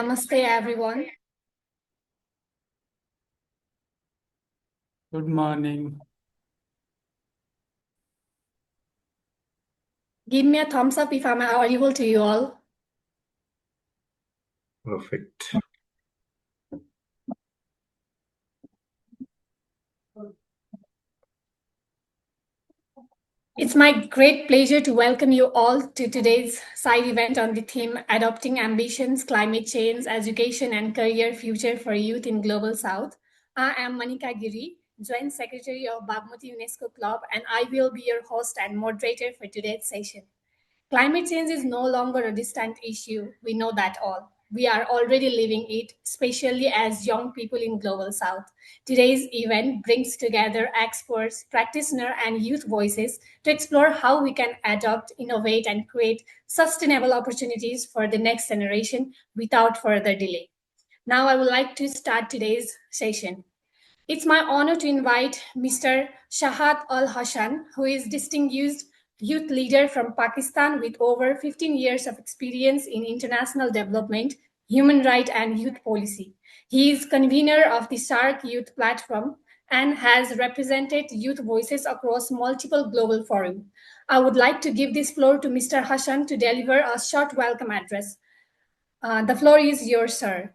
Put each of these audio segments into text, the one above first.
Namaste, everyone. Good morning. Give me a thumbs up if I'm audible to you all. Perfect. It's my great pleasure to welcome you all to today's side event on the theme Adopting Ambitions, Climate Change, Education and Career Future for Youth in Global South. I am Manika Giri, Joint Secretary of Bagmati UNESCO Club, and I will be your host and moderator for today's session. Climate change is no longer a distant issue. We know that all. We are already living it, especially as young people in Global South. Today's event brings together experts, practitioners, and youth voices to explore how we can adopt, innovate, and create sustainable opportunities for the next generation without further delay. Now, I would like to start today's session. It's my honor to invite Mr. Shahad Al Hassan, who is distinguished youth leader from Pakistan with over 15 years of experience in international development, human rights, and youth policy. He is convener of the SAARC Youth Platform and has represented youth voices across multiple global forums. I would like to give this floor to Mr. Hassan to deliver a short welcome address. The floor is yours, sir.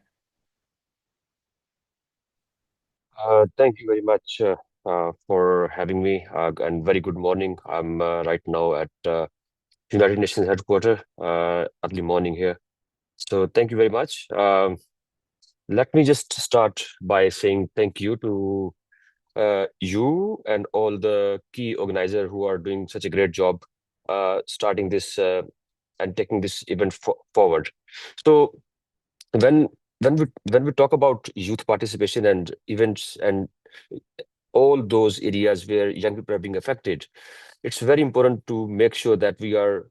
Thank you very much for having me, and very good morning. I'm right now at United Nations headquarters, early morning here. So thank you very much. Let me just start by saying thank you to you and all the key organizers who are doing such a great job starting this and taking this event forward. So when when we talk about youth participation and events and all those areas where young people are being affected, it's very important to make sure that we are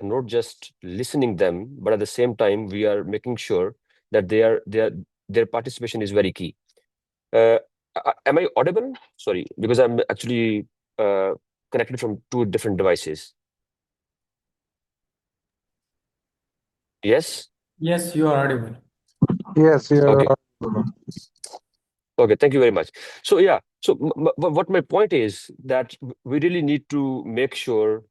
not just listening them, but at the same time we are making sure that their participation is very key. Am I audible? Sorry, because I'm actually connected from two different devices. Yes? Yes, you are audible. Yes, you are. Okay. Okay, thank you very much. So yeah, so what my point is that we really need to make sure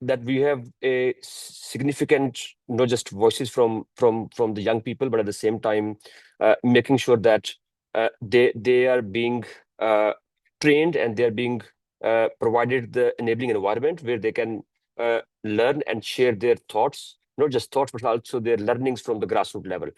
that we have a significant, not just voices from the young people, but at the same time, making sure that they are being trained and they are being provided the enabling environment where they can learn and share their thoughts, not just thoughts, but also their learnings from the grassroots level.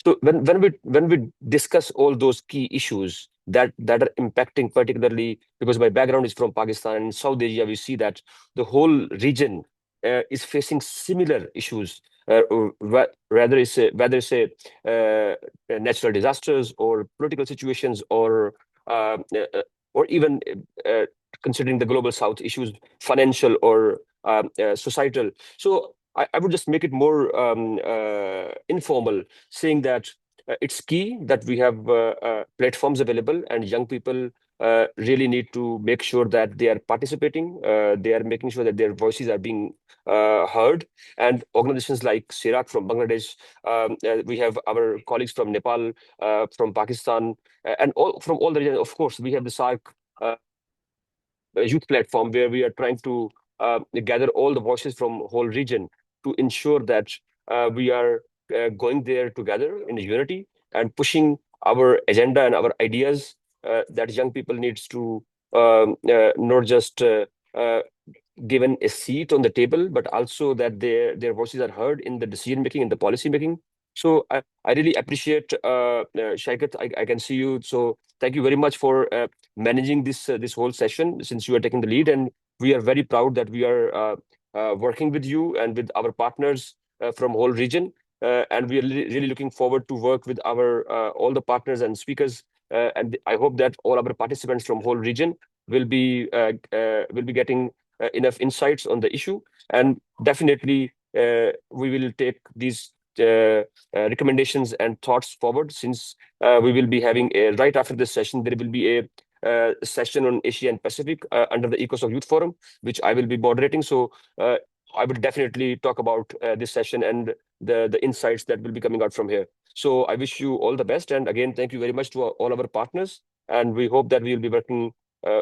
So when we discuss all those key issues that are impacting, particularly because my background is from Pakistan and South Asia, we see that the whole region is facing similar issues. Whether it's natural disasters or political situations or even considering the global south issues, financial or societal. So I would just make it more informal, saying that it's key that we have platforms available and young people really need to make sure that they are participating, they are making sure that their voices are being heard. And organizations like SERAC from Bangladesh, we have our colleagues from Nepal, from Pakistan, and from all the regions. Of course, we have the SAARC youth platform where we are trying to gather all the voices from whole region to ensure that we are going there together in unity and pushing our agenda and our ideas that young people needs to not just given a seat on the table, but also that their voices are heard in the decision making and the policy making. So I really appreciate Shaikat. I can see you. So thank you very much for managing this whole session, since you are taking the lead, and we are very proud that we are working with you and with our partners from whole region. And we are really looking forward to work with our all the partners and speakers. And I hope that all our participants from whole region will be getting enough insights on the issue. And definitely we will take these recommendations and thoughts forward, since we will be having right after this session, there will be a session on Asia and Pacific under the ECOSOC Youth Forum, which I will be moderating. So I will definitely talk about this session and the insights that will be coming out from here. So I wish you all the best. And again, thank you very much to all our partners. And we hope that we will be working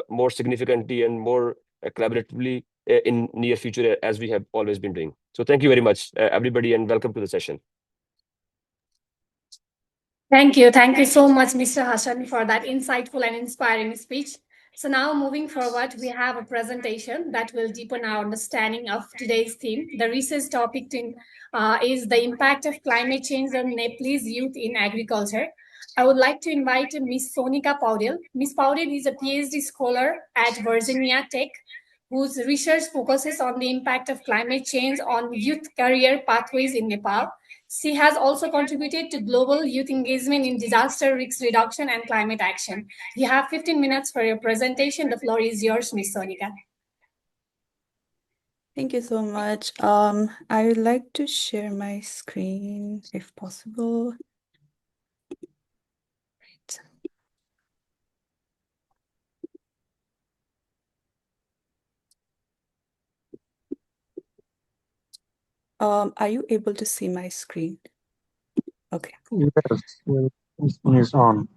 more significantly and more collaboratively in near future as we have always been doing. So thank you very much, everybody, and welcome to the session. Thank you. Thank you so much, Mr. Hassan, for that insightful and inspiring speech. So now moving forward, we have a presentation that will deepen our understanding of today's theme. The research topic is the impact of climate change on Nepalese youth in agriculture. I would like to invite Ms. Sonika Paudel. Ms. Paudel is a PhD scholar at Virginia Tech, whose research focuses on the impact of climate change on youth career pathways in Nepal. She has also contributed to global youth engagement in disaster risk reduction and climate action. You have 15 minutes for your presentation. The floor is yours, Ms. Sonika. Thank you so much. I would like to share my screen if possible. Right. Are you able to see my screen? Okay. Yes, this one is on.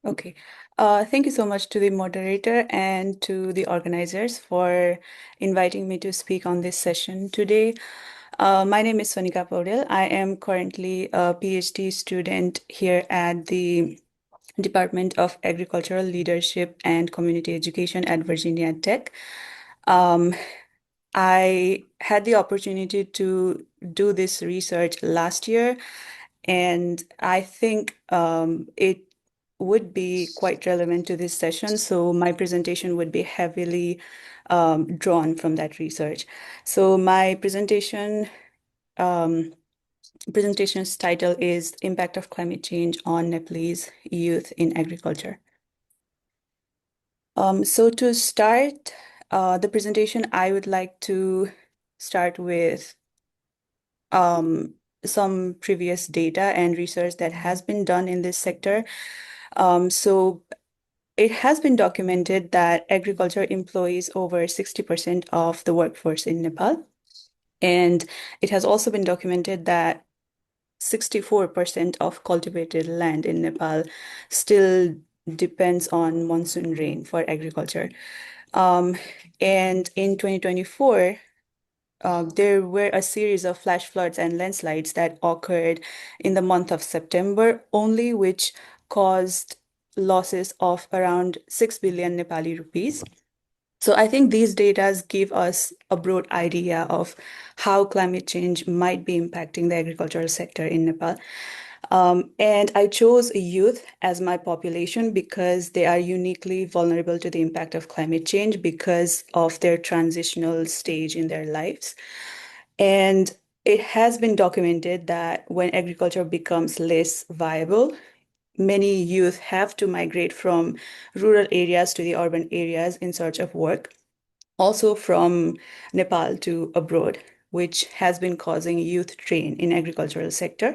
Okay. Thank you so much to the moderator and to the organizers for inviting me to speak on this session today. My name is Sonika Paudel. I am currently a PhD student here at the Department of Agricultural Leadership and Community Education at Virginia Tech. I had the opportunity to do this research last year, and I think it would be quite relevant to this session. So my presentation would be heavily drawn from that research. So my presentation's title is Impact of Climate Change on Nepalese Youth in Agriculture. So to start the presentation, I would like to start with some previous data and research that has been done in this sector. So it has been documented that agriculture employs over 60% of the workforce in Nepal. And it has also been documented that 64% of cultivated land in Nepal still depends on monsoon rain for agriculture. And in 2024, there were a series of flash floods and landslides that occurred in the month of September only, which caused losses of around 6 billion Nepali rupees. So I think these data give us a broad idea of how climate change might be impacting the agricultural sector in Nepal. And I chose youth as my population because they are uniquely vulnerable to the impact of climate change because of their transitional stage in their lives. And it has been documented that when agriculture becomes less viable, many youth have to migrate from rural areas to the urban areas in search of work, also from Nepal to abroad, which has been causing youth drain in agricultural sector.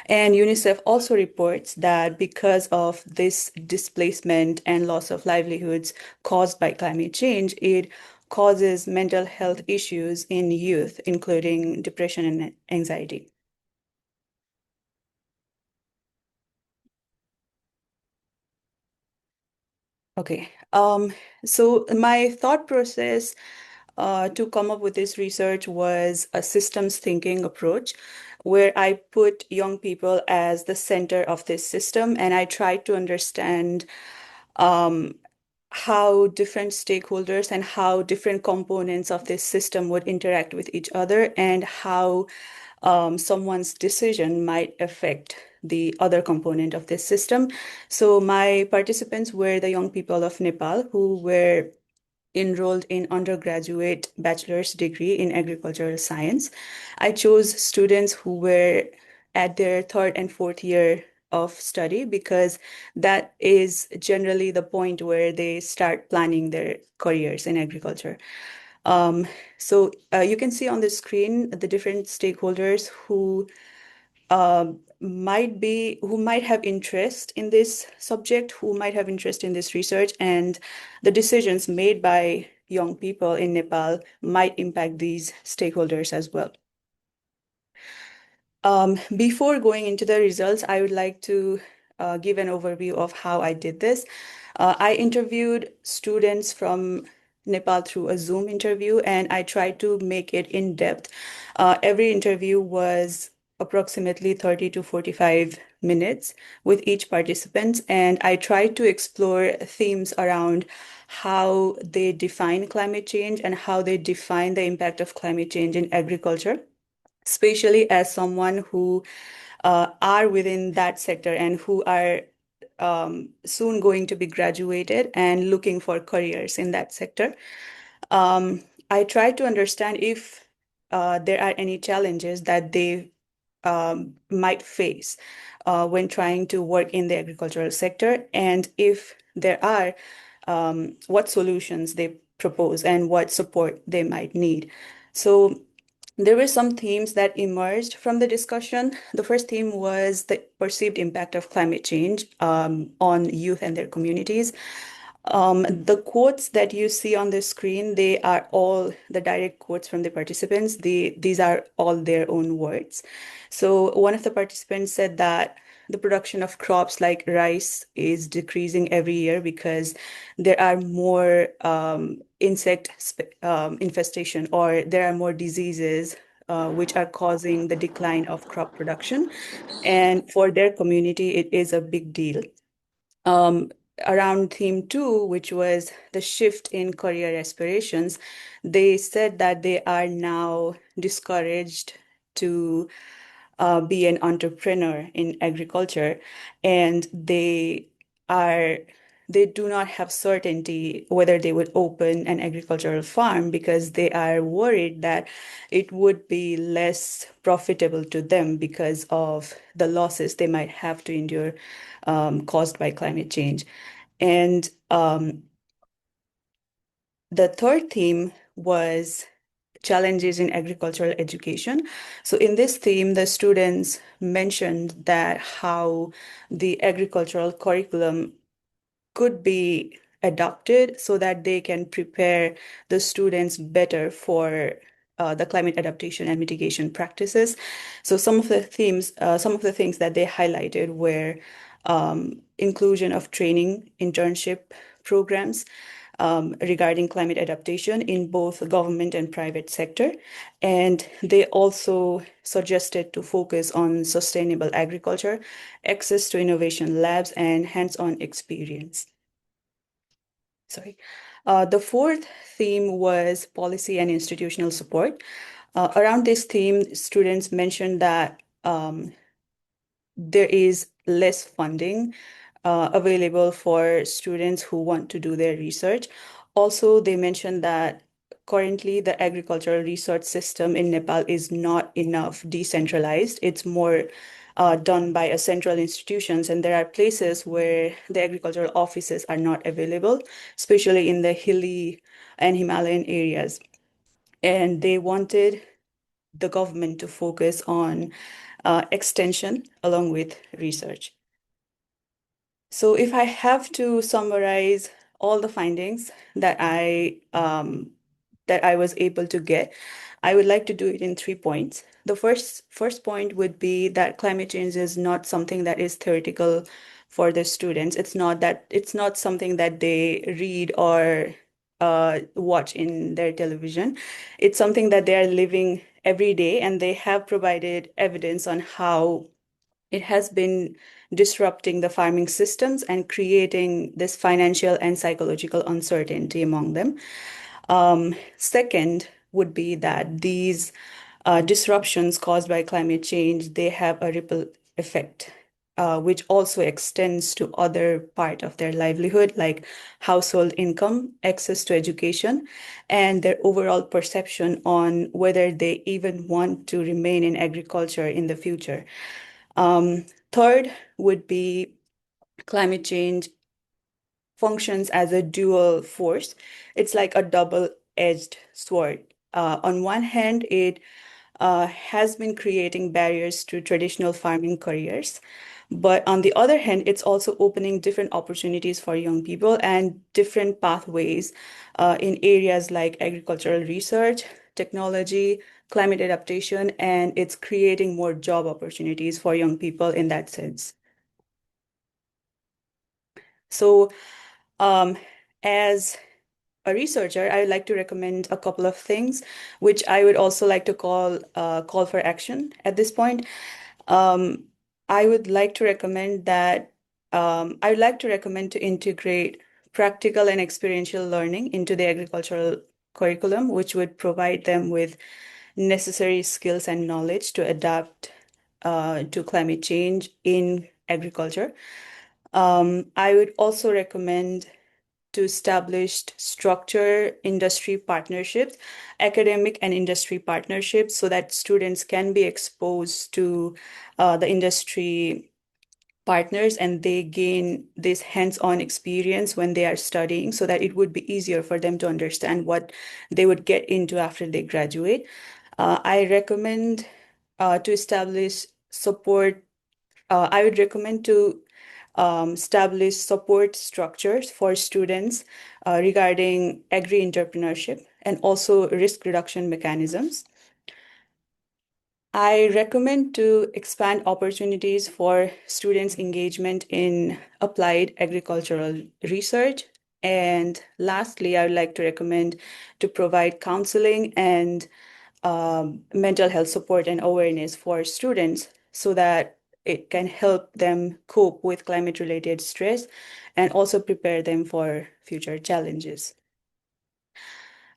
And UNICEF also reports that because of this displacement and loss of livelihoods caused by climate change, it causes mental health issues in youth, including depression and anxiety. Okay, so my thought process to come up with this research was a systems thinking approach where I put young people as the center of this system and I tried to understand how different stakeholders and how different components of this system would interact with each other and how someone's decision might affect the other component of this system. So my participants were the young people of Nepal who were enrolled in undergraduate bachelor's degree in agricultural science. I chose students who were at their third and fourth year of study because that is generally the point where they start planning their careers in agriculture. So you can see on the screen the different stakeholders who might have interest in this subject, who might have interest in this research, and the decisions made by young people in Nepal might impact these stakeholders as well. Before going into the results, I would like to give an overview of how I did this. I interviewed students from Nepal through a Zoom interview, and I tried to make it in depth. Every interview was approximately 30 to 45 minutes with each participant, and I tried to explore themes around how they define climate change and how they define the impact of climate change in agriculture, especially as someone who are within that sector and who are soon going to be graduated and looking for careers in that sector. I try to understand if there are any challenges that they might face when trying to work in the agricultural sector, and if there are, what solutions they propose and what support they might need. So there were some themes that emerged from the discussion. The first theme was the perceived impact of climate change on youth and their communities. The quotes that you see on the screen, they are all the direct quotes from the participants. These are all their own words. So one of the participants said that the production of crops like rice is decreasing every year because there are more insect infestation, or there are more diseases which are causing the decline of crop production. And for their community, it is a big deal. Around theme two, which was the shift in career aspirations, they said that they are now discouraged to be an entrepreneur in agriculture, and they do not have certainty whether they would open an agricultural farm because they are worried that it would be less profitable to them because of the losses they might have to endure caused by climate change. And the third theme was challenges in agricultural education. So in this theme, the students mentioned that how the agricultural curriculum could be adopted so that they can prepare the students better for the climate adaptation and mitigation practices. So some of the themes, some of the things that they highlighted were inclusion of training, internship programs, regarding climate adaptation in both government and private sector. And they also suggested to focus on sustainable agriculture, access to innovation labs, and hands-on experience. Sorry. The fourth theme was policy and institutional support. Around this theme, students mentioned that there is less funding available for students who want to do their research. Also, they mentioned that currently the agricultural research system in Nepal is not enough decentralized. It's more done by a central institutions, and there are places where the agricultural offices are not available, especially in the hilly and Himalayan areas. And they wanted the government to focus on extension along with research. So if I have to summarize all the findings that I was able to get, I would like to do it in 3 points. The first point would be that climate change is not something that is theoretical for the students. It's not something that they read or watch in their television. It's something that they are living every day, and they have provided evidence on how it has been disrupting the farming systems and creating this financial and psychological uncertainty among them. Second would be that these disruptions caused by climate change, they have a ripple effect, which also extends to other part of their livelihood, like household income, access to education, and their overall perception on whether they even want to remain in agriculture in the future. Third would be climate change functions as a dual force. It's like a double-edged sword. On one hand, it has been creating barriers to traditional farming careers. But on the other hand, it's also opening different opportunities for young people and different pathways in areas like agricultural research, technology, climate adaptation, and it's creating more job opportunities for young people in that sense. So as a researcher, I would like to recommend a couple of things, which I would also like to call for action at this point. I would like to recommend to integrate practical and experiential learning into the agricultural curriculum, which would provide them with necessary skills and knowledge to adapt to climate change in agriculture. I would also recommend to establish structured industry partnerships, academic and industry partnerships, so that students can be exposed to the industry partners and they gain this hands-on experience when they are studying, so that it would be easier for them to understand what they would get into after they graduate. I recommend to establish support. I would recommend to establish support structures for students regarding agri-entrepreneurship and also risk reduction mechanisms. I recommend to expand opportunities for students' engagement in applied agricultural research. And lastly, I would like to recommend to provide counseling and mental health support and awareness for students so that it can help them cope with climate-related stress and also prepare them for future challenges.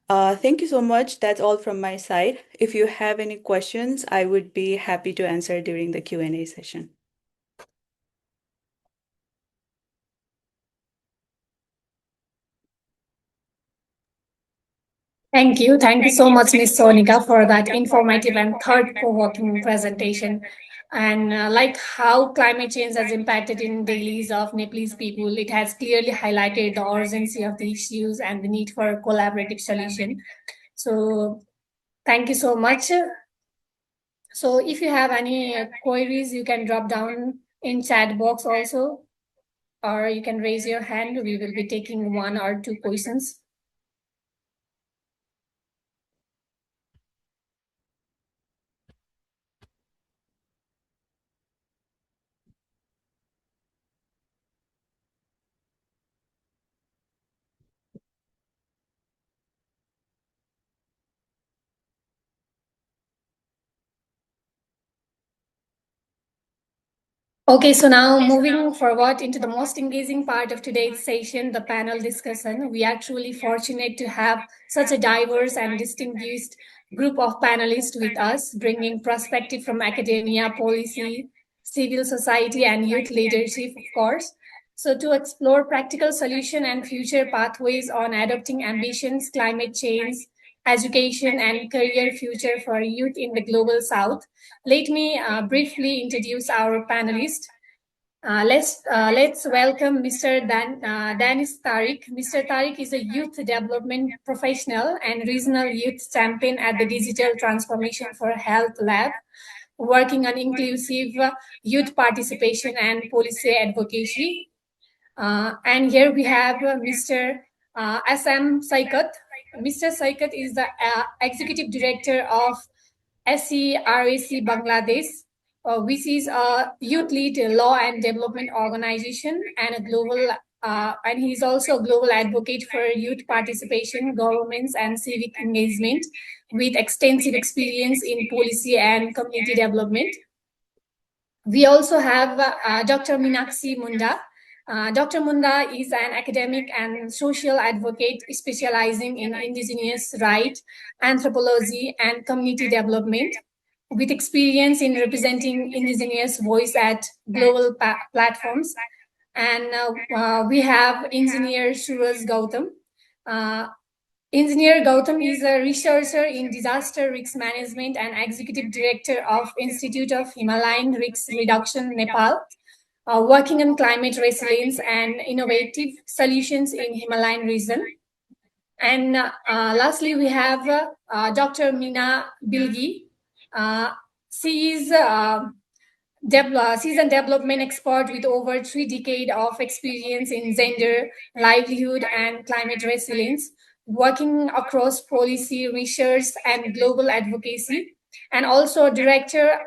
Thank you so much. That's all from my side. If you have any questions, I would be happy to answer during the Q&A session. Thank you. Thank you so much, Ms. Sonika, for that informative and thought-provoking presentation. And like how climate change has impacted in dailies of Nepalese people, it has clearly highlighted the urgency of the issues and the need for a collaborative solution. So thank you so much. So if you have any queries, you can drop down in chat box also, or you can raise your hand. We will be taking 1 or 2 questions. Okay, so now moving forward into the most engaging part of today's session, the panel discussion. We are truly fortunate to have such a diverse and distinguished group of panelists with us, bringing perspective from academia, policy, civil society, and youth leadership, of course. So to explore practical solution and future pathways on adopting ambitions, climate change, education, and career future for youth in the global south. Let me briefly introduce our panelists. Let's welcome Mr. Danis Tariq. Mr. Tariq is a youth development professional and regional youth champion at the Digital Transformation for Health Lab, working on inclusive youth participation and policy advocacy. And here we have Mr. Assam Saikat. Mr. Saikat is the executive director of SERAC Bangladesh, which is a youth-led law and development organization and a global, and he is also a global advocate for youth participation, governments, and civic engagement, with extensive experience in policy and community development. We also have Dr. Meenakshi Munda. Dr. Munda is an academic and social advocate specializing in indigenous rights, anthropology, and community development, with experience in representing indigenous voice at global platforms. And we have Engineer Suraj Gautam. Engineer Gautam is a researcher in disaster risk management and executive director of Institute of Himalayan Risk Reduction, Nepal, working on climate resilience and innovative solutions in Himalayan region. And lastly, we have Dr. Meena Bilgi. She is she's a development expert with over 3 decades of experience in gender, livelihood, and climate resilience, working across policy, research, and global advocacy, and also Director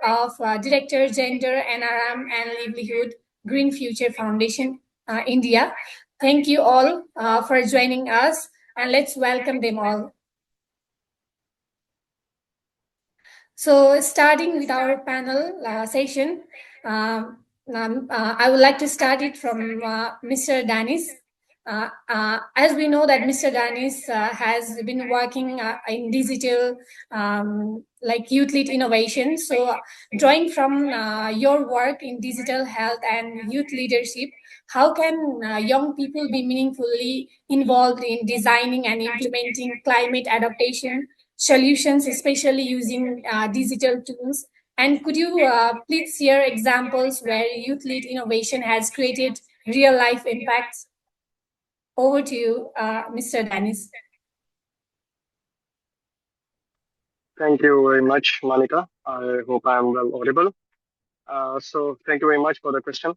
Gender, NRM, and Livelihood Green Future Foundation, India. Thank you all for joining us, and let's welcome them all. So, starting with our panel session, I would like to start it from Mr. Danis. As we know that Mr. Danis has been working in digital, like youth-led innovation. So, drawing from your work in digital health and youth leadership, how can young people be meaningfully involved in designing and implementing climate adaptation solutions, especially using digital tools? And could you please share examples where youth-led innovation has created real-life impacts? Over to you, Mr. Danis. Thank you very much, Monica. I hope I'm well audible. So thank you very much for the question.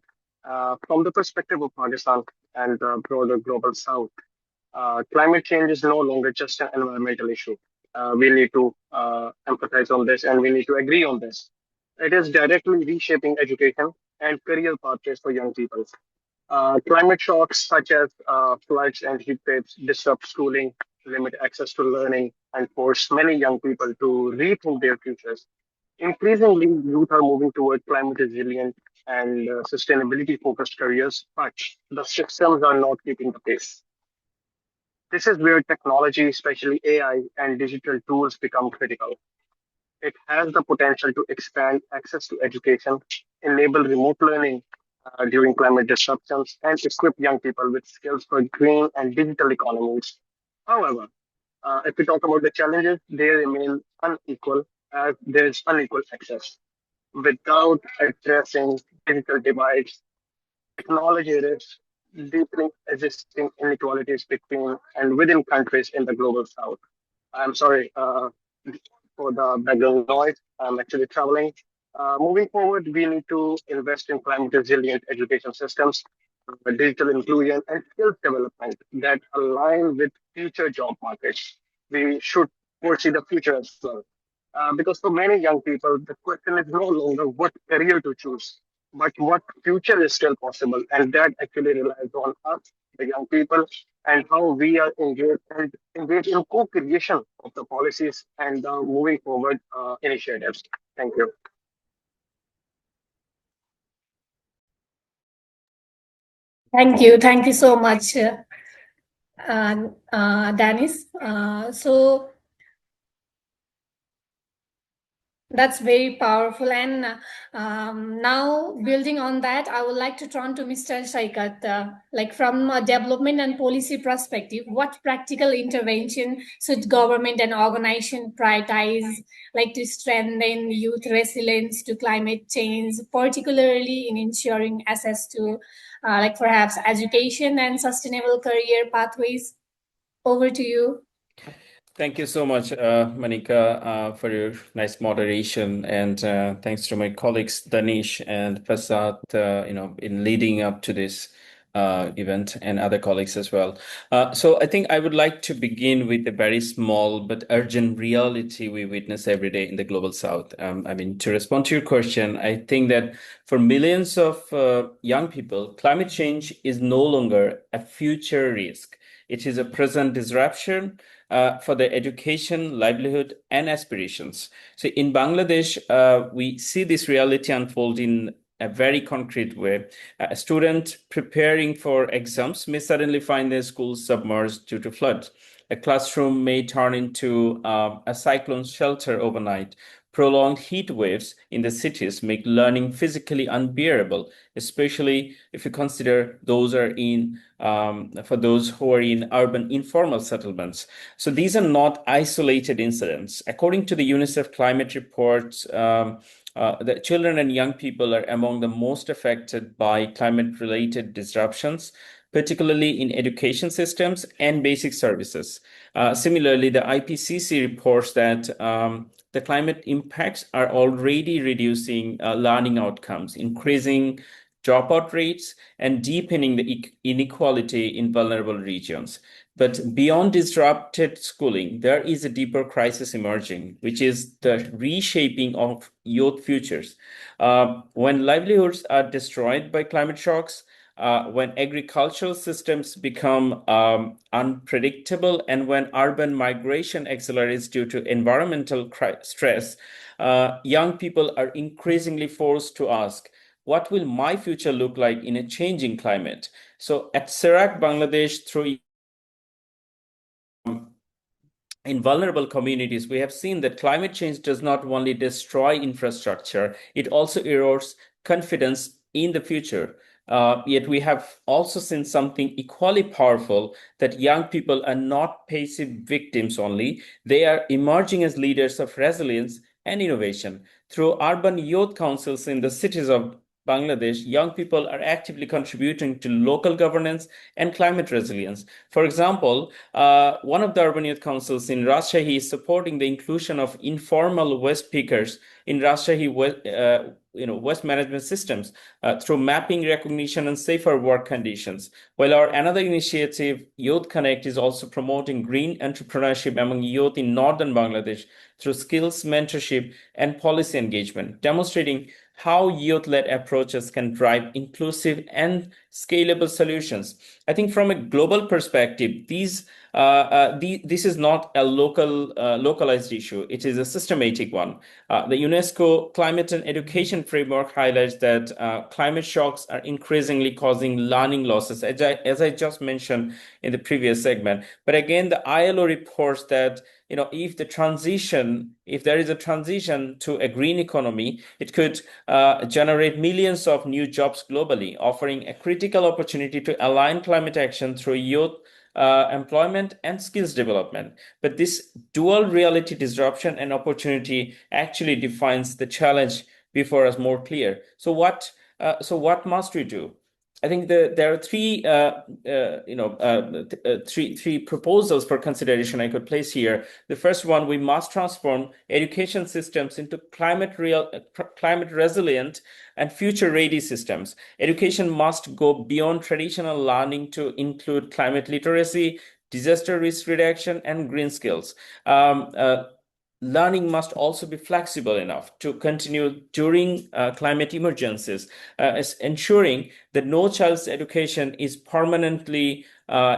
From the perspective of Pakistan and the broader global South, climate change is no longer just an environmental issue. We need to empathize on this and we need to agree on this. It is directly reshaping education and career pathways for young people. Climate shocks such as floods and heat waves disrupt schooling, limit access to learning, and force many young people to rethink their futures. Increasingly, youth are moving toward climate resilient and sustainability focused careers, but the systems are not keeping the pace. This is where technology, especially AI and digital tools, become critical. It has the potential to expand access to education, enable remote learning during climate disruptions, and equip young people with skills for green and digital economies. However, if we talk about the challenges, they remain unequal as there is unequal access. Without addressing digital divides, technology risks deepening existing inequalities between and within countries in the global south. I'm sorry for the background noise. I'm actually traveling. Moving forward, we need to invest in climate resilient education systems, digital inclusion, and skills development that align with future job markets. We should foresee the future as well. Because for many young people, the question is no longer what career to choose, but what future is still possible. And that actually relies on us, the young people, and how we are engaged in co-creation of the policies and moving forward initiatives. Thank you. Thank you so much, Danis. So that's very powerful. And now, building on that, I would like to turn to Mr. Shaikat. Like from a development and policy perspective, what practical intervention should government and organization prioritize, like to strengthen youth resilience to climate change, particularly in ensuring access to, like perhaps education and sustainable career pathways? Over to you. Thank you so much, Manika, for your nice moderation, and thanks to my colleagues Danish and Prasad, in leading up to this event, and other colleagues as well. So I think I would like to begin with a very small but urgent reality we witness every day in the global South. To respond to your question, I think that for millions of young people, climate change is no longer a future risk. It is a present disruption for their education, livelihood, and aspirations. So in Bangladesh, we see this reality unfold in a very concrete way. A student preparing for exams may suddenly find their school submerged due to flood. A classroom may turn into a cyclone shelter overnight. Prolonged heat waves in the cities make learning physically unbearable, especially if you consider for those who are in urban informal settlements. So these are not isolated incidents. According to the UNICEF climate reports, the children and young people are among the most affected by climate-related disruptions, particularly in education systems and basic services. Similarly, the IPCC reports that the climate impacts are already reducing learning outcomes, increasing dropout rates, and deepening the inequality in vulnerable regions. But beyond disrupted schooling, there is a deeper crisis emerging, which is the reshaping of youth futures. When livelihoods are destroyed by climate shocks, when agricultural systems become unpredictable, and when urban migration accelerates due to environmental stress, young people are increasingly forced to ask, what will my future look like in a changing climate? So at SERAC Bangladesh, through in vulnerable communities, we have seen that climate change does not only destroy infrastructure, it also erodes confidence in the future. Yet we have also seen something equally powerful, that young people are not passive victims only. They are emerging as leaders of resilience and innovation. Through urban youth councils in the cities of Bangladesh, young people are actively contributing to local governance and climate resilience. For example, one of the urban youth councils in Rajshahi is supporting the inclusion of informal waste pickers in Rajshahi waste management systems through mapping, recognition, and safer work conditions. While our another initiative, Youth Connect, is also promoting green entrepreneurship among youth in northern Bangladesh through skills, mentorship, and policy engagement, demonstrating how youth-led approaches can drive inclusive and scalable solutions. I think from a global perspective, this is not a localized issue. It is a systematic one. The UNESCO Climate and Education Framework highlights that climate shocks are increasingly causing learning losses, as I just mentioned in the previous segment. But again, the ILO reports that if there is a transition to a green economy, it could generate millions of new jobs globally, offering a critical opportunity to align climate action through youth employment and skills development. But this dual reality disruption and opportunity actually defines the challenge before us more clear. So what must we do? I think there are three proposals for consideration I could place here. The first one, we must transform education systems into climate resilient and future-ready systems. Education must go beyond traditional learning to include climate literacy, disaster risk reduction, and green skills. Learning must also be flexible enough to continue during climate emergencies, ensuring that no child's education is permanently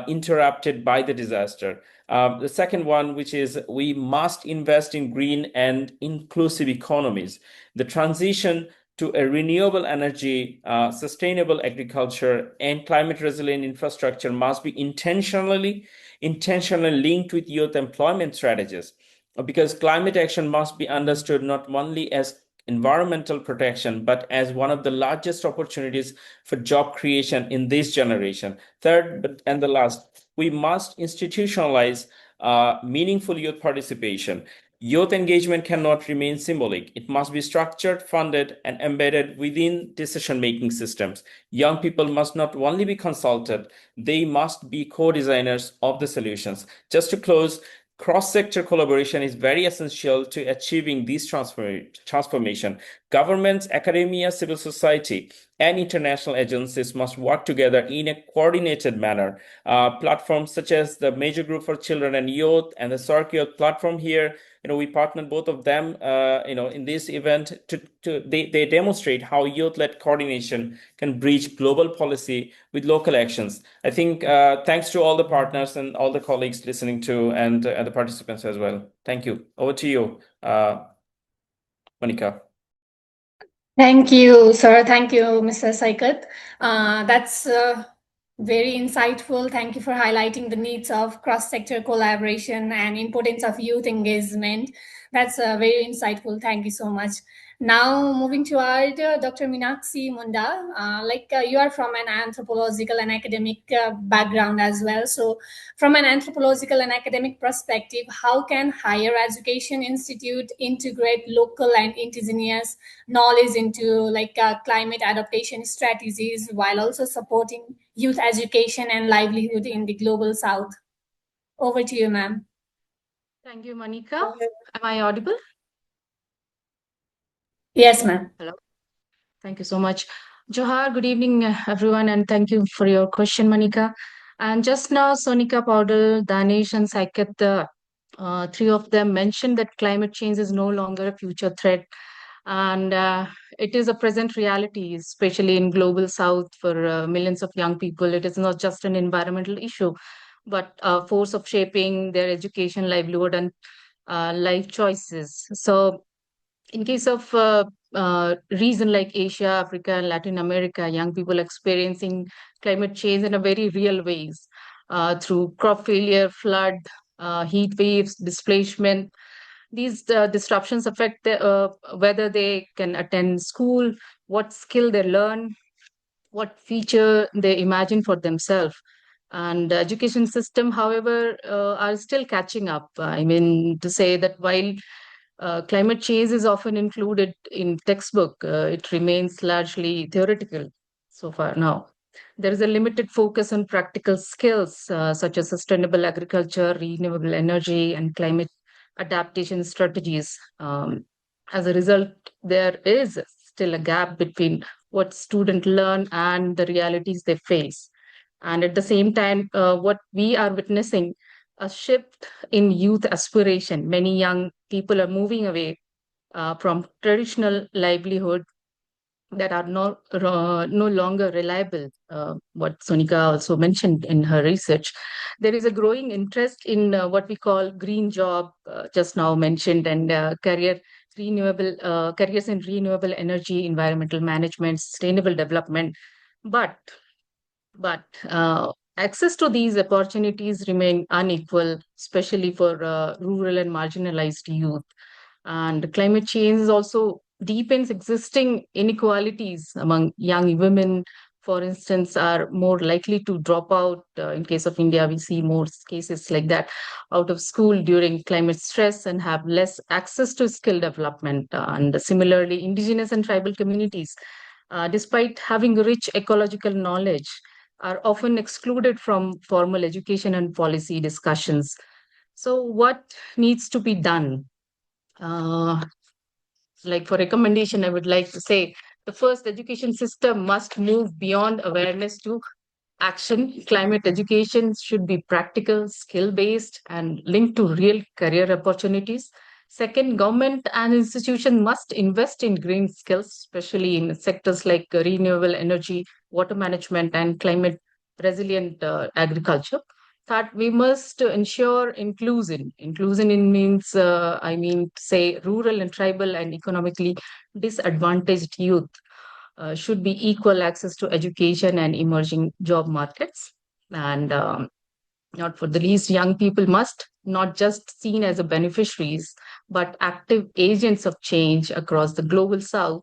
interrupted by the disaster. The second one, which is we must invest in green and inclusive economies. The transition to a renewable energy, sustainable agriculture, and climate resilient infrastructure must be intentionally linked with youth employment strategies, because climate action must be understood not only as environmental protection, but as one of the largest opportunities for job creation in this generation. Third, and the last, we must institutionalize meaningful youth participation. Youth engagement cannot remain symbolic. It must be structured, funded, and embedded within decision-making systems. Young people must not only be consulted, they must be co-designers of the solutions. Just to close, cross-sector collaboration is very essential to achieving this transformation. Governments, academia, civil society, and international agencies must work together in a coordinated manner. Platforms such as the Major Group for Children and Youth and the SAARC Youth Platform here, we partnered both of them, in this event. They demonstrate how youth-led coordination can bridge global policy with local actions. I think thanks to all the partners and all the colleagues listening to, and the participants as well. Thank you. Over to you, Monica. Thank you, sir. Thank you, Mr. Saikat. That's very insightful. Thank you for highlighting the needs of cross-sector collaboration and importance of youth engagement. That's very insightful. Thank you so much. Now, moving to our Dr. Meenakshi Munda, you are from an anthropological and academic background as well. So from an anthropological and academic perspective, how can higher education institute integrate local and indigenous knowledge into climate adaptation strategies while also supporting youth education and livelihood in the global south? Over to you, ma'am. Thank you, Monica. Am I audible? Yes, ma'am. Hello. Thank you so much. Johar, good evening, everyone, and thank you for your question, Monica. And just now, Sonika Paudel, Danish, and Saikat, three of them mentioned that climate change is no longer a future threat, and it is a present reality, especially in global south for millions of young people. It is not just an environmental issue, but a force of shaping their education, livelihood, and life choices. So in case of region like Asia, Africa, and Latin America, young people experiencing climate change in a very real ways through crop failure, flood, heat waves, displacement. These disruptions affect whether they can attend school, what skill they learn, what feature they imagine for themselves. And the education system, however, are still catching up. I mean, to say that while climate change is often included in textbook, it remains largely theoretical so far now. There is a limited focus on practical skills such as sustainable agriculture, renewable energy, and climate adaptation strategies. As a result, there is still a gap between what students learn and the realities they face. And at the same time, what we are witnessing a shift in youth aspiration. Many young people are moving away from traditional livelihood that are no longer reliable. What Sonika also mentioned in her research, there is a growing interest in what we call green job, just now mentioned, and careers in renewable energy, environmental management, sustainable development. But access to these opportunities remain unequal, especially for rural and marginalized youth. And climate change also deepens existing inequalities among young women, for instance, are more likely to drop out. In case of India, we see more cases like that out of school during climate stress and have less access to skill development. And similarly, indigenous and tribal communities, despite having rich ecological knowledge, are often excluded from formal education and policy discussions. So, what needs to be done? Like for recommendation, I would like to say the first, education system must move beyond awareness to action. Climate education should be practical, skill based, and linked to real career opportunities. Second, government and institutions must invest in green skills, especially in sectors like renewable energy, water management, and climate resilient agriculture. Third, we must ensure inclusion. Inclusion in means, say, rural and tribal and economically disadvantaged youth should be equal access to education and emerging job markets. And not for the least, young people must not just seen as a beneficiaries, but active agents of change across the global south.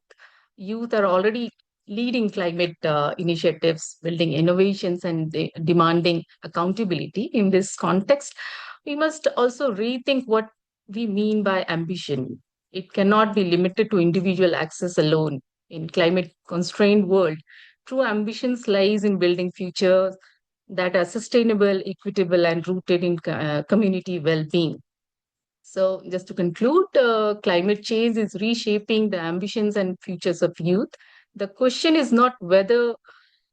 Youth are already leading climate initiatives, building innovations, and demanding accountability. In this context, we must also rethink what we mean by ambition. It cannot be limited to individual access alone. In climate constrained world, true ambitions lies in building futures that are sustainable, equitable, and rooted in community well-being. So, just to conclude, climate change is reshaping the ambitions and futures of youth. The question is not whether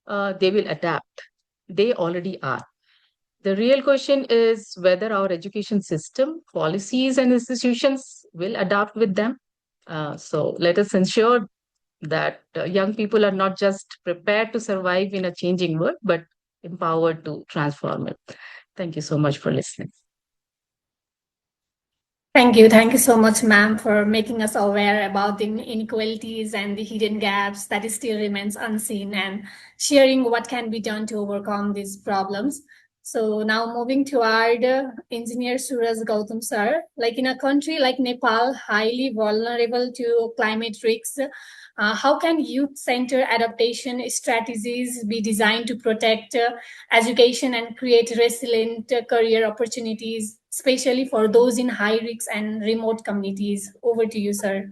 they will adapt, they already are. The real question is whether our education system, policies, and institutions will adapt with them. So, let us ensure that young people are not just prepared to survive in a changing world, but empowered to transform it. Thank you so much for listening. Thank you. Thank you so much, ma'am, for making us aware about the inequalities and the hidden gaps that still remains unseen and sharing what can be done to overcome these problems. So now moving toward engineer Suraj Gautam sir, like in a country like Nepal, highly vulnerable to climate risks, how can youth-centered adaptation strategies be designed to protect education and create resilient career opportunities, especially for those in high risk and remote communities? Over to you, sir.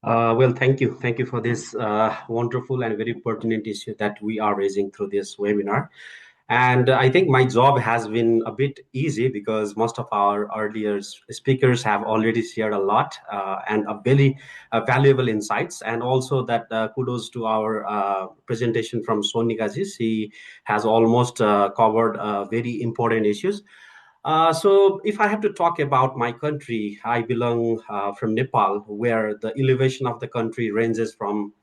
Well, thank you. Thank you for this wonderful and very pertinent issue that we are raising through this webinar. And I think my job has been a bit easy because most of our earlier speakers have already shared a lot and a very valuable insights. And also that kudos to our presentation from Sonika ji. She has almost covered very important issues. So if I have to talk about my country, I belong from Nepal, where the elevation of the country ranges from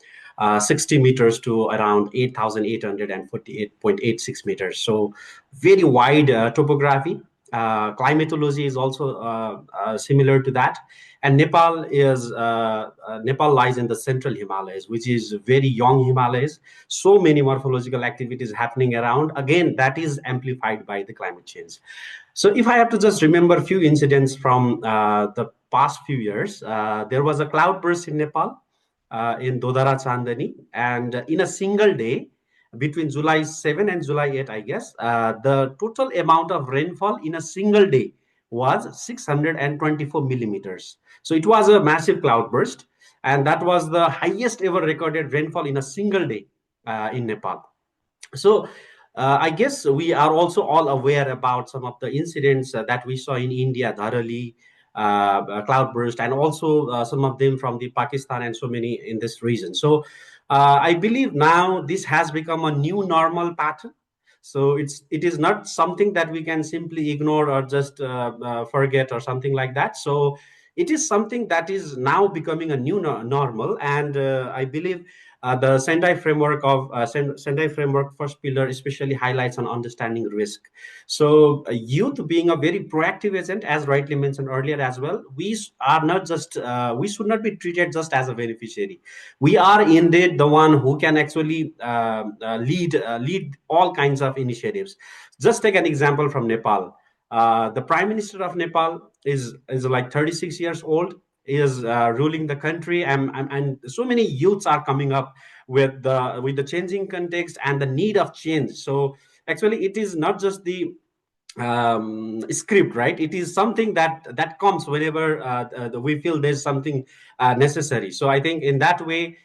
60 meters to around 8,848.86 meters. So very wide topography. Climatology is also similar to that. And Nepal lies in the central Himalayas, which is very young Himalayas. So many morphological activities happening around. Again, that is amplified by the climate change. So if I have to just remember a few incidents from the past few years, there was a cloudburst in Nepal, in Dodara Chandani, and in a single day, between July 7 and July 8, I guess, the total amount of rainfall in a single day was 624 millimeters. So it was a massive cloudburst, and that was the highest ever recorded rainfall in a single day in Nepal. So I guess we are also all aware about some of the incidents that we saw in India, Dharali, cloudburst, and also some of them from the Pakistan and so many in this region. So I believe now this has become a new normal pattern. So it is not something that we can simply ignore or just forget or something like that. So it is something that is now becoming a new normal, and I believe the Sendai framework first pillar especially highlights on understanding risk. So youth being a very proactive agent, as rightly mentioned earlier as well, we are not just we should not be treated just as a beneficiary. We are indeed the one who can actually lead all kinds of initiatives. Just take an example from Nepal. The Prime Minister of Nepal is like 36 years old, is ruling the country, and so many youths are coming up with the changing context and the need of change. So actually it is not just the script, right? It is something that comes whenever we feel there's something necessary. So I think in that way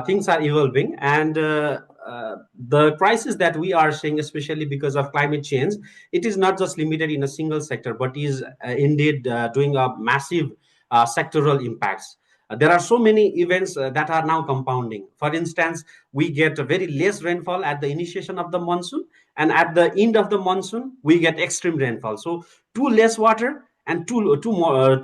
things are evolving, and the crisis that we are seeing, especially because of climate change, it is not just limited in a single sector, but is indeed doing a massive sectoral impacts. There are so many events that are now compounding. For instance, we get a very less rainfall at the initiation of the monsoon, and at the end of the monsoon we get extreme rainfall. So too less water and too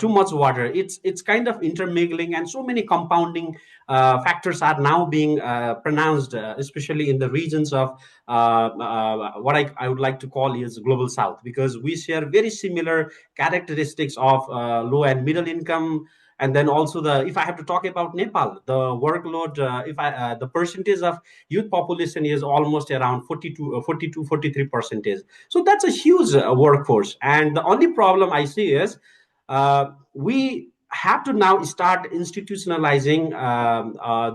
much water, it's kind of intermingling, and so many compounding factors are now being pronounced, especially in the regions of what I would like to call is global south, because we share very similar characteristics of low and middle income. And then also, if I have to talk about Nepal, the workload, the percentage of youth population is almost around 43%. So that's a huge workforce. And the only problem I see is we have to now start institutionalizing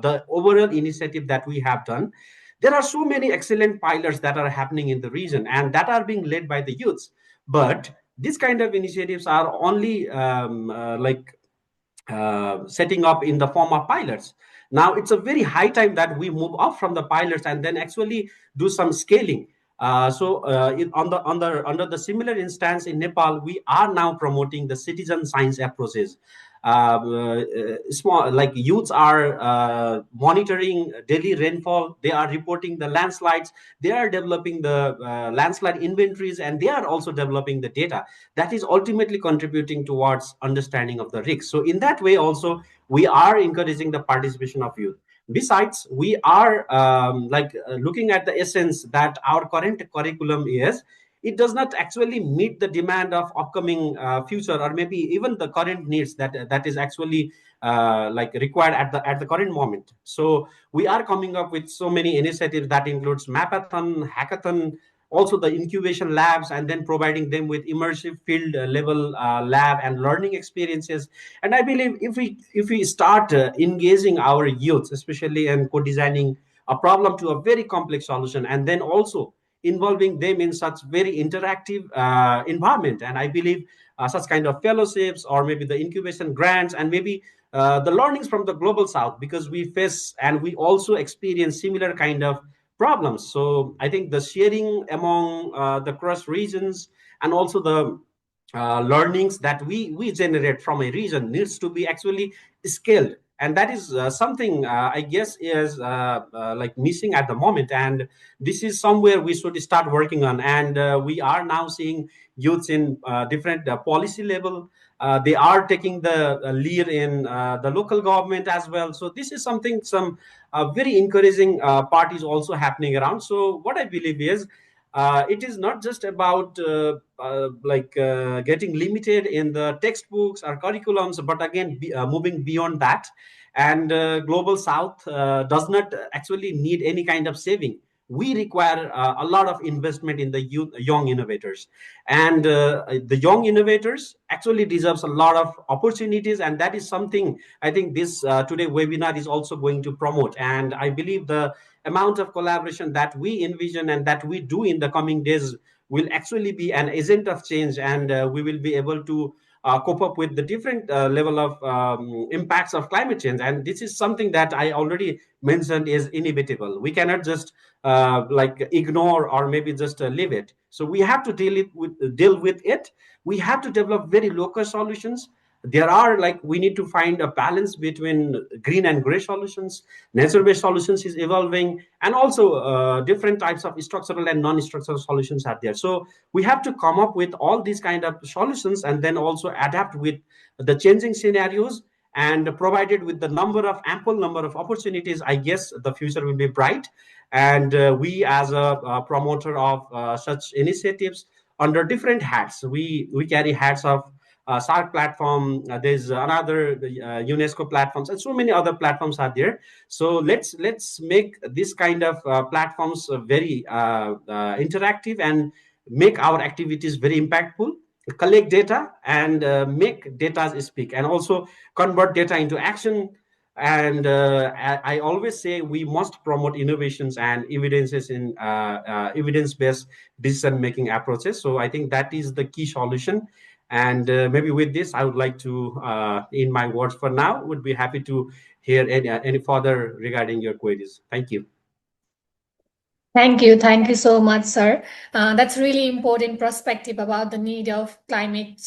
the overall initiative that we have done. There are so many excellent pilots that are happening in the region and that are being led by the youths. But these kind of initiatives are only setting up in the form of pilots. Now it's a very high time that we move off from the pilots and then actually do some scaling. Under the similar instance in Nepal, we are now promoting the citizen science approaches. Small, like youths are monitoring daily rainfall, they are reporting the landslides, they are developing the landslide inventories, and they are also developing the data that is ultimately contributing towards understanding of the risk. So in that way also we are encouraging the participation of youth. Besides, we are looking at the essence that our current curriculum is, it does not actually meet the demand of upcoming future, or maybe even the current needs that is actually required at the current moment. So we are coming up with so many initiatives that includes mapathon, hackathon, also the incubation labs, and then providing them with immersive field level lab and learning experiences. And I believe if we start engaging our youth, especially in co-designing a problem to a very complex solution, and then also involving them in such very interactive environment, and I believe such kind of fellowships, or maybe the incubation grants, and maybe the learnings from the global south, because we face and we also experience similar kind of problems. So I think the sharing among the cross regions and also the learnings that we generate from a region needs to be actually scaled, and that is something I guess is like missing at the moment, and this is somewhere we should start working on. And we are now seeing youths in different policy level. They are taking the lead in the local government as well. So this is something, some very encouraging part is also happening around. So what I believe is it is not just about getting limited in the textbooks or curriculums, but again, moving beyond that. And Global South does not actually need any kind of saving. We require a lot of investment in the young innovators, and the young innovators actually deserves a lot of opportunities, and that is something I think this today webinar is also going to promote. And I believe the amount of collaboration that we envision and that we do in the coming days will actually be an agent of change, and we will be able to cope up with the different level of impacts of climate change. And this is something that I already mentioned is inevitable. We cannot just like ignore or maybe just leave it. So we have to deal with it. We have to develop very local solutions. There are, like, we need to find a balance between green and gray solutions. Nature-based solutions is evolving, and also different types of structural and non-structural solutions are there. So we have to come up with all these kind of solutions and then also adapt with the changing scenarios. And provided with the ample number of opportunities, I guess the future will be bright. And we, as a promoter of such initiatives, under different hats, we carry hats of SAARC platform. There's another UNESCO platforms, and so many other platforms are there. So let's make this kind of platforms very interactive, and make our activities very impactful. Collect data and make data speak, and also convert data into action. And I always say we must promote innovations and evidences in evidence-based decision-making approaches. So I think that is the key solution. And maybe with this, I would like to end my words for now. Would be happy to hear any further regarding your queries. Thank you. Thank you. Thank you so much, sir. That's really important perspective about the need of climate,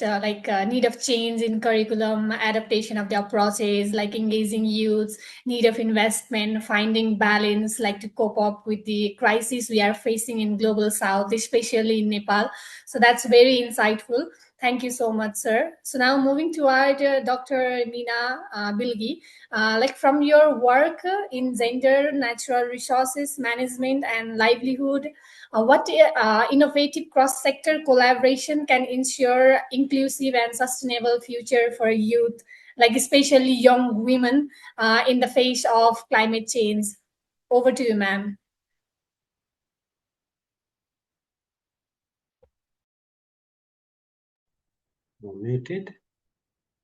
need of change in curriculum, adaptation of the approaches, like engaging youths, need of investment, finding balance, like to cope up with the crisis we are facing in Global South, especially in Nepal. So that's very insightful. Thank you so much, sir. So now moving toward Dr. Meena Bilgi, like from your work in gender, natural resources management, and livelihood, what innovative cross-sector collaboration can ensure inclusive and sustainable future for youth, like especially young women, in the face of climate change? Over to you, ma'am. Muted.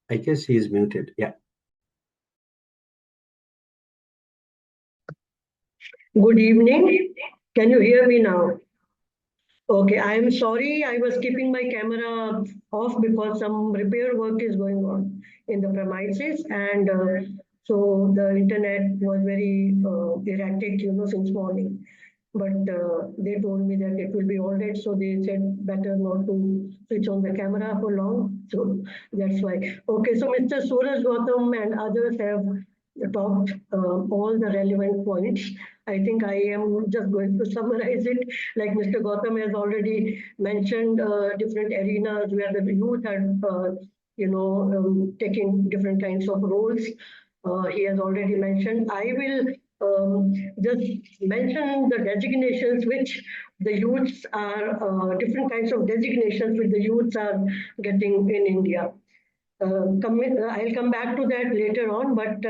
I guess he is muted. Yeah. Good evening. Can you hear me now? Okay, I am sorry, I was keeping my camera off because some repair work is going on in the premises, and so the internet was very erratic, since morning. But they told me that it will be all right, so they said better not to switch on the camera for long. So that's why. Okay, so Mr. Suraj Gautam and others have talked all the relevant points. I think I am just going to summarize it. Like Mr. Gautam has already mentioned different arenas where the youth are, taking different kinds of roles. He has already mentioned. I will just mention the designations which the youths are, different kinds of designations which the youths are getting in India. I'll come back to that later on, but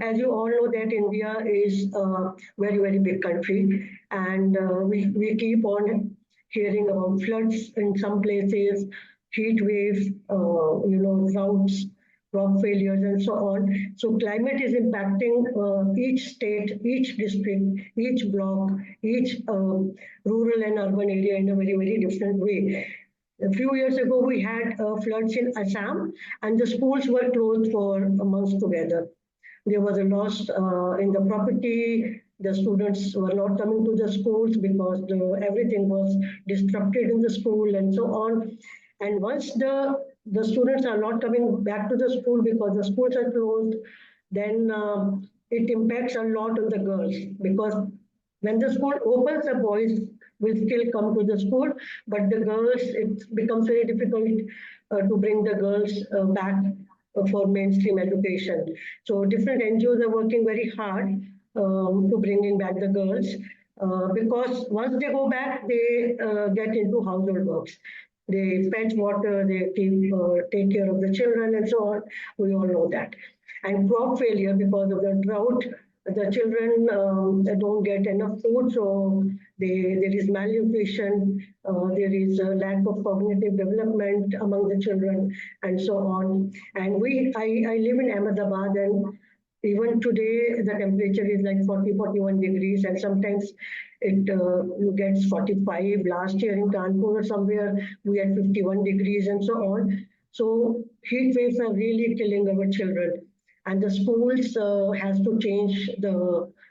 as you all know that India is a very, very big country, and we keep on hearing about floods in some places, heat waves, droughts, crop failures, and so on. So climate is impacting each state, each district, each block, each rural and urban area in a very, very different way. A few years ago, we had floods in Assam, and the schools were closed for months together. There was a loss in the property, The students were not coming to the schools because everything was disrupted in the school and so on. And once the students are not coming back to the school because the schools are closed, then it impacts a lot on the girls, because when the school opens, the boys will still come to the school, but the girls, it becomes very difficult to bring the girls back for mainstream education. So different NGOs are working very hard to bringing back the girls, because once they go back, they get into household works. They fetch water, they take care of the children and so on. We all know that. And crop failure because of the drought, the children they don't get enough food, so there is malnutrition, there is a lack of cognitive development among the children, and so on. And I live in Ahmedabad, and even today the temperature is like 40, 41 degrees, and sometimes it gets 45. Last year in Kanpur or somewhere we had 51 degrees and so on. So heat waves are really killing our children. And the schools has to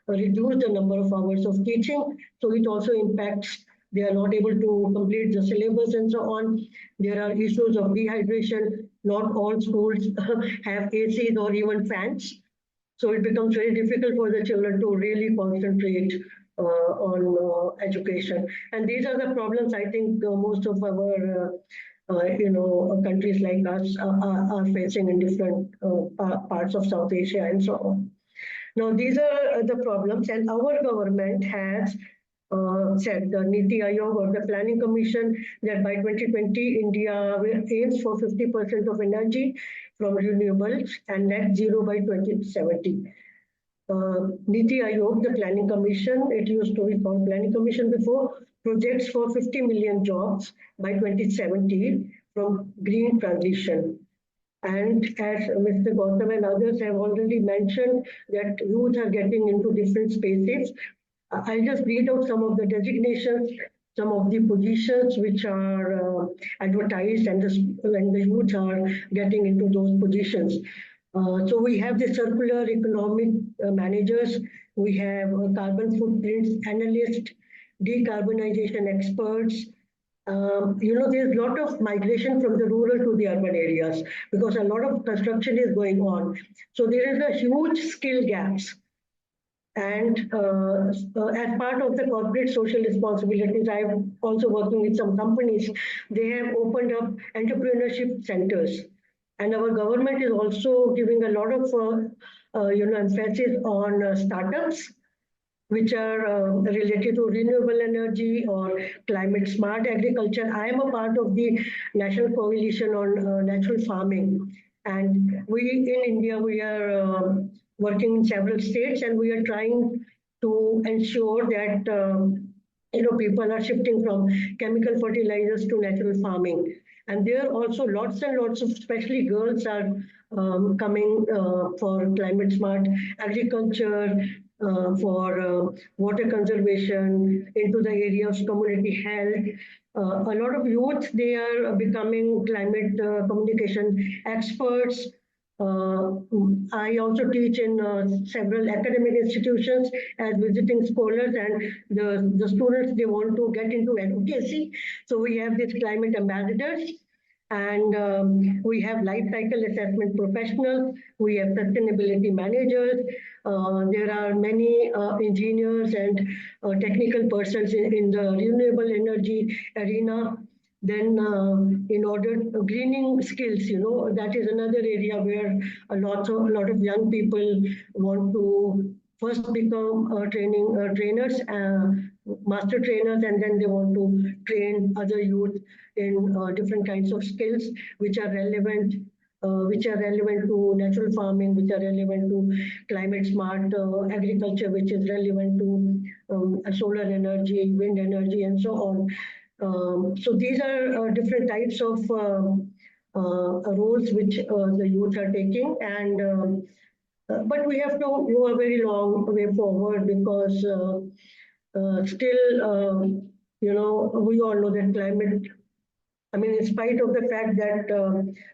reduce the number of hours of teaching. So it also impacts, they are not able to complete the syllabus and so on. There are issues of dehydration. Not all schools have ACs or even fans. So it becomes very difficult for the children to really concentrate on education. And these are the problems I think most of our countries like us are facing in different parts of South Asia and so on. Now, these are the problems, and our government has said, the Niti Aayog or the Planning Commission, that by 2020, India aims for 50% of energy from renewables and net zero by 2070. Niti Aayog, the Planning Commission, it used to be called Planning Commission before, projects for 50 million jobs by 2070 from green transition. And as Mr. Gautam and others have already mentioned, that youth are getting into different spaces. I'll just read out some of the designations, some of the positions which are advertised, and the youth are getting into those positions. So we have the circular economic managers, we have carbon footprints analysts, decarbonization experts. There's a lot of migration from the rural to the urban areas because a lot of construction is going on. So there is a huge skill gaps. And as part of the corporate social responsibilities, I'm also working with some companies. They have opened up entrepreneurship centers. And our government is also giving a lot of emphasis on startups, which are related to renewable energy or climate smart agriculture. I am a part of the National Coalition on Natural Farming. And in India, we are working in several states, and we are trying to ensure that people are shifting from chemical fertilizers to natural farming. And there are also lots and lots of, especially girls, are coming for climate smart agriculture, for water conservation, into the area of community health. A lot of youth, they are becoming climate communication experts. I also teach in several academic institutions as visiting scholars, and the students, they want to get into advocacy. So we have these climate ambassadors, and we have life cycle assessment professionals, we have sustainability managers, there are many engineers and technical persons in the renewable energy arena. Then in order greening skills, that is another area where a lot of young people want to first become trainers, master trainers, and then they want to train other youth in different kinds of skills which are relevant to natural farming, which are relevant to climate smart agriculture, which is relevant to solar energy, wind energy, and so on. So these are different types of roles which the youth are taking, and but we have to go a very long way forward because still, we all know that climate. I mean, in spite of the fact that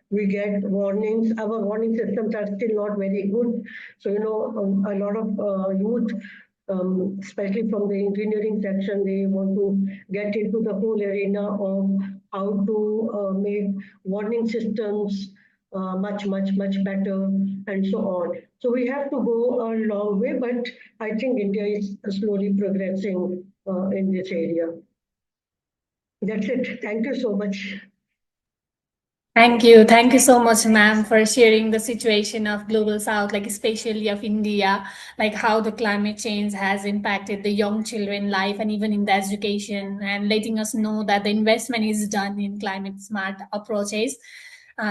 we get warnings, our warning systems are still not very good. So, a lot of youth especially from the engineering section, they want to get into the whole arena of how to make warning systems much better and so on. So we have to go a long way, but I think India is slowly progressing in this area. That's it. Thank you so much. Thank you. Thank you so much, ma'am, for sharing the situation of Global South, like especially of India, like how the climate change has impacted the young children life and even in the education, and letting us know that the investment is done in climate smart approaches.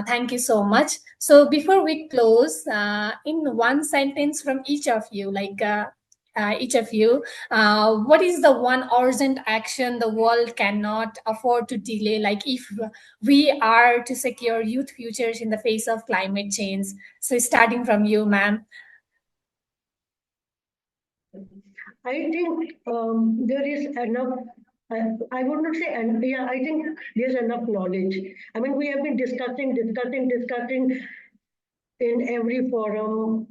Thank you so much. So before we close, in one sentence from each of you, what is the one urgent action the world cannot afford to delay? Like if we are to secure youth futures in the face of climate change. So starting from you, ma'am. I think there is enough. I would not say, and yeah, I think there's enough knowledge. I mean, we have been discussing in every forum.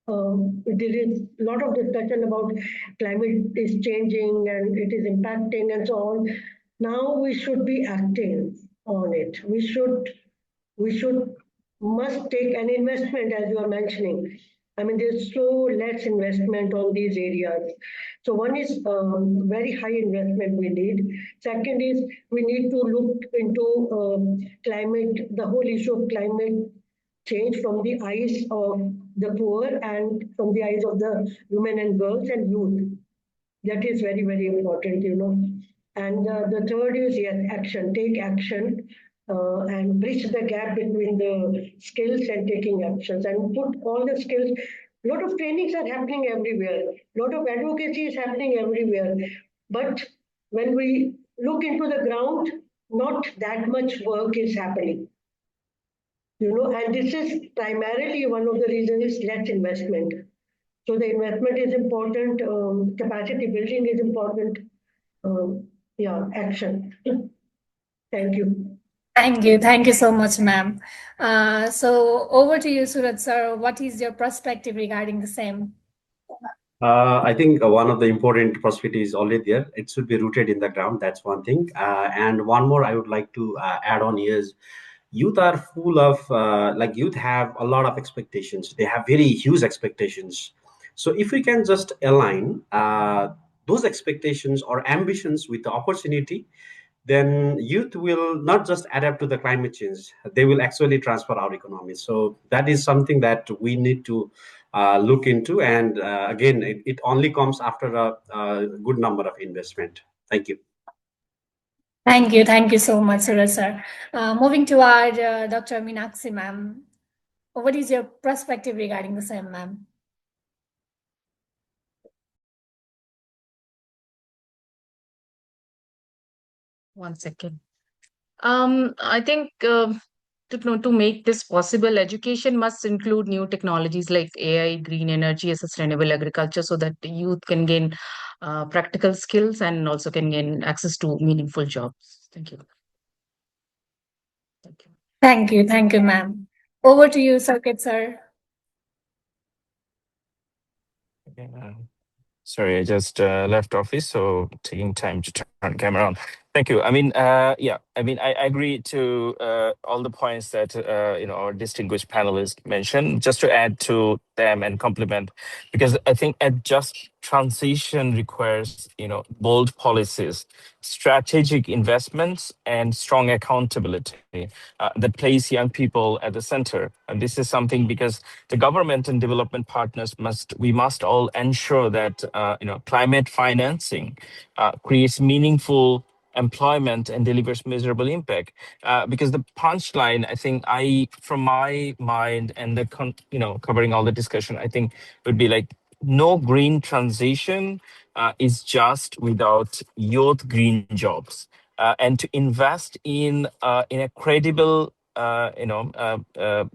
There is a lot of discussion about climate is changing and it is impacting and so on. Now we should be acting on it. We should must take an investment, as you are mentioning. I mean, there's so less investment on these areas. So one is very high investment we need. Second is we need to look into climate, the whole issue of climate change from the eyes of the poor and from the eyes of the women and girls and youth. That is very important, you know. And the third is, yes, action. Take action and bridge the gap between the skills and taking actions and put all the skills. A lot of trainings are happening everywhere. A lot of advocacy is happening everywhere. But when we look into the ground, not that much work is happening. You know, and this is primarily one of the reasons is less investment. So the investment is important, capacity building is important, yeah, action. Thank you. Thank you so much, ma'am. So over to you, Surat sir. What is your perspective regarding the same? I think one of the important perspective is already there. It should be rooted in the ground. That's one thing. And one more I would like to add on is youth are full of youth have a lot of expectations. They have very huge expectations. So if we can just align those expectations or ambitions with the opportunity, then youth will not just adapt to the climate change, they will actually transfer our economy. So that is something that we need to look into. And again, it only comes after a good number of investment. Thank you. Thank you so much, Surat sir. Moving to our Dr. Meenakshi, ma'am. What is your perspective regarding the same, ma'am? One second. I think to make this possible, education must include new technologies like AI, green energy, and sustainable agriculture, so that the youth can gain practical skills and also can gain access to meaningful jobs. Thank you. Thank you, ma'am. Over to you, Circuit sir. Sorry, I just left office, so taking time to turn camera on. Thank you. I mean, I agree to all the points that our distinguished panelists mentioned. Just to add to them and complement, because I think a just transition requires bold policies, strategic investments, and strong accountability that place young people at the center. And this is something because the government and development partners we must all ensure that climate financing creates meaningful employment and delivers measurable impact. Because the punchline, I think, from my mind and covering all the discussion, I think would be like no green transition is just without youth green jobs. And to invest in a credible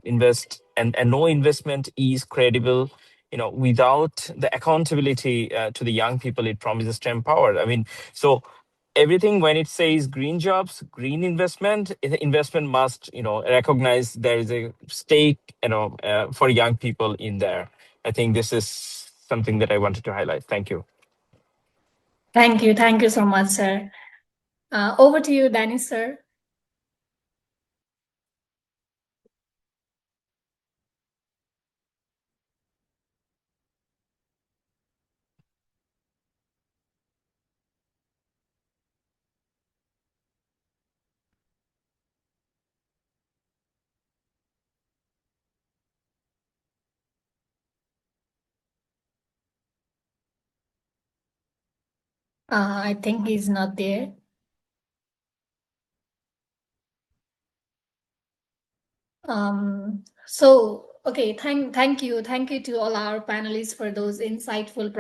invest and no investment is credible without the accountability to the young people it promises to empower. I mean, so everything when it says green jobs, green investment, investment must recognize there is a stake for young people in there. I think this is something that I wanted to highlight. Thank you. Thank you. Thank you so much, sir. Over to you, Danny, sir. I think he's not there. Okay, thank you to all our panelists for those insightful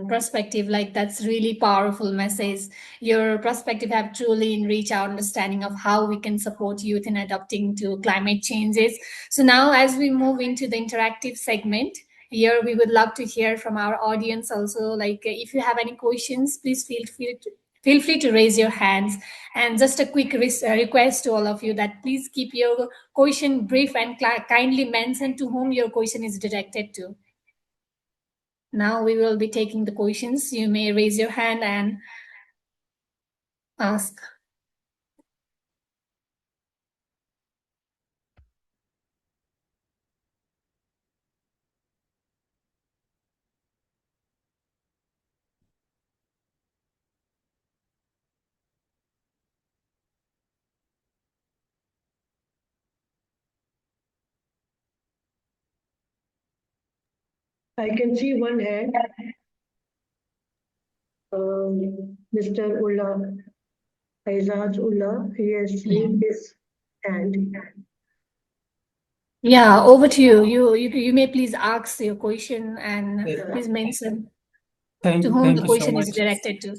perspective. Like, that's really powerful message. Your perspective have truly enriched our understanding of how we can support youth in adapting to climate changes. So now, as we move into the interactive segment, here we would love to hear from our audience also. Like, if you have any questions, please feel free to raise your hands. And just a quick request to all of you that please keep your question brief and kindly mention to whom your question is directed to. Now we will be taking the questions. You may raise your hand and ask. I can see one hand. Mr. Ullah, Aizaz Ullah, he has raised his hand. Yeah, over to you. You may please ask your question and please mention to whom the Thank you so question is much. directed to.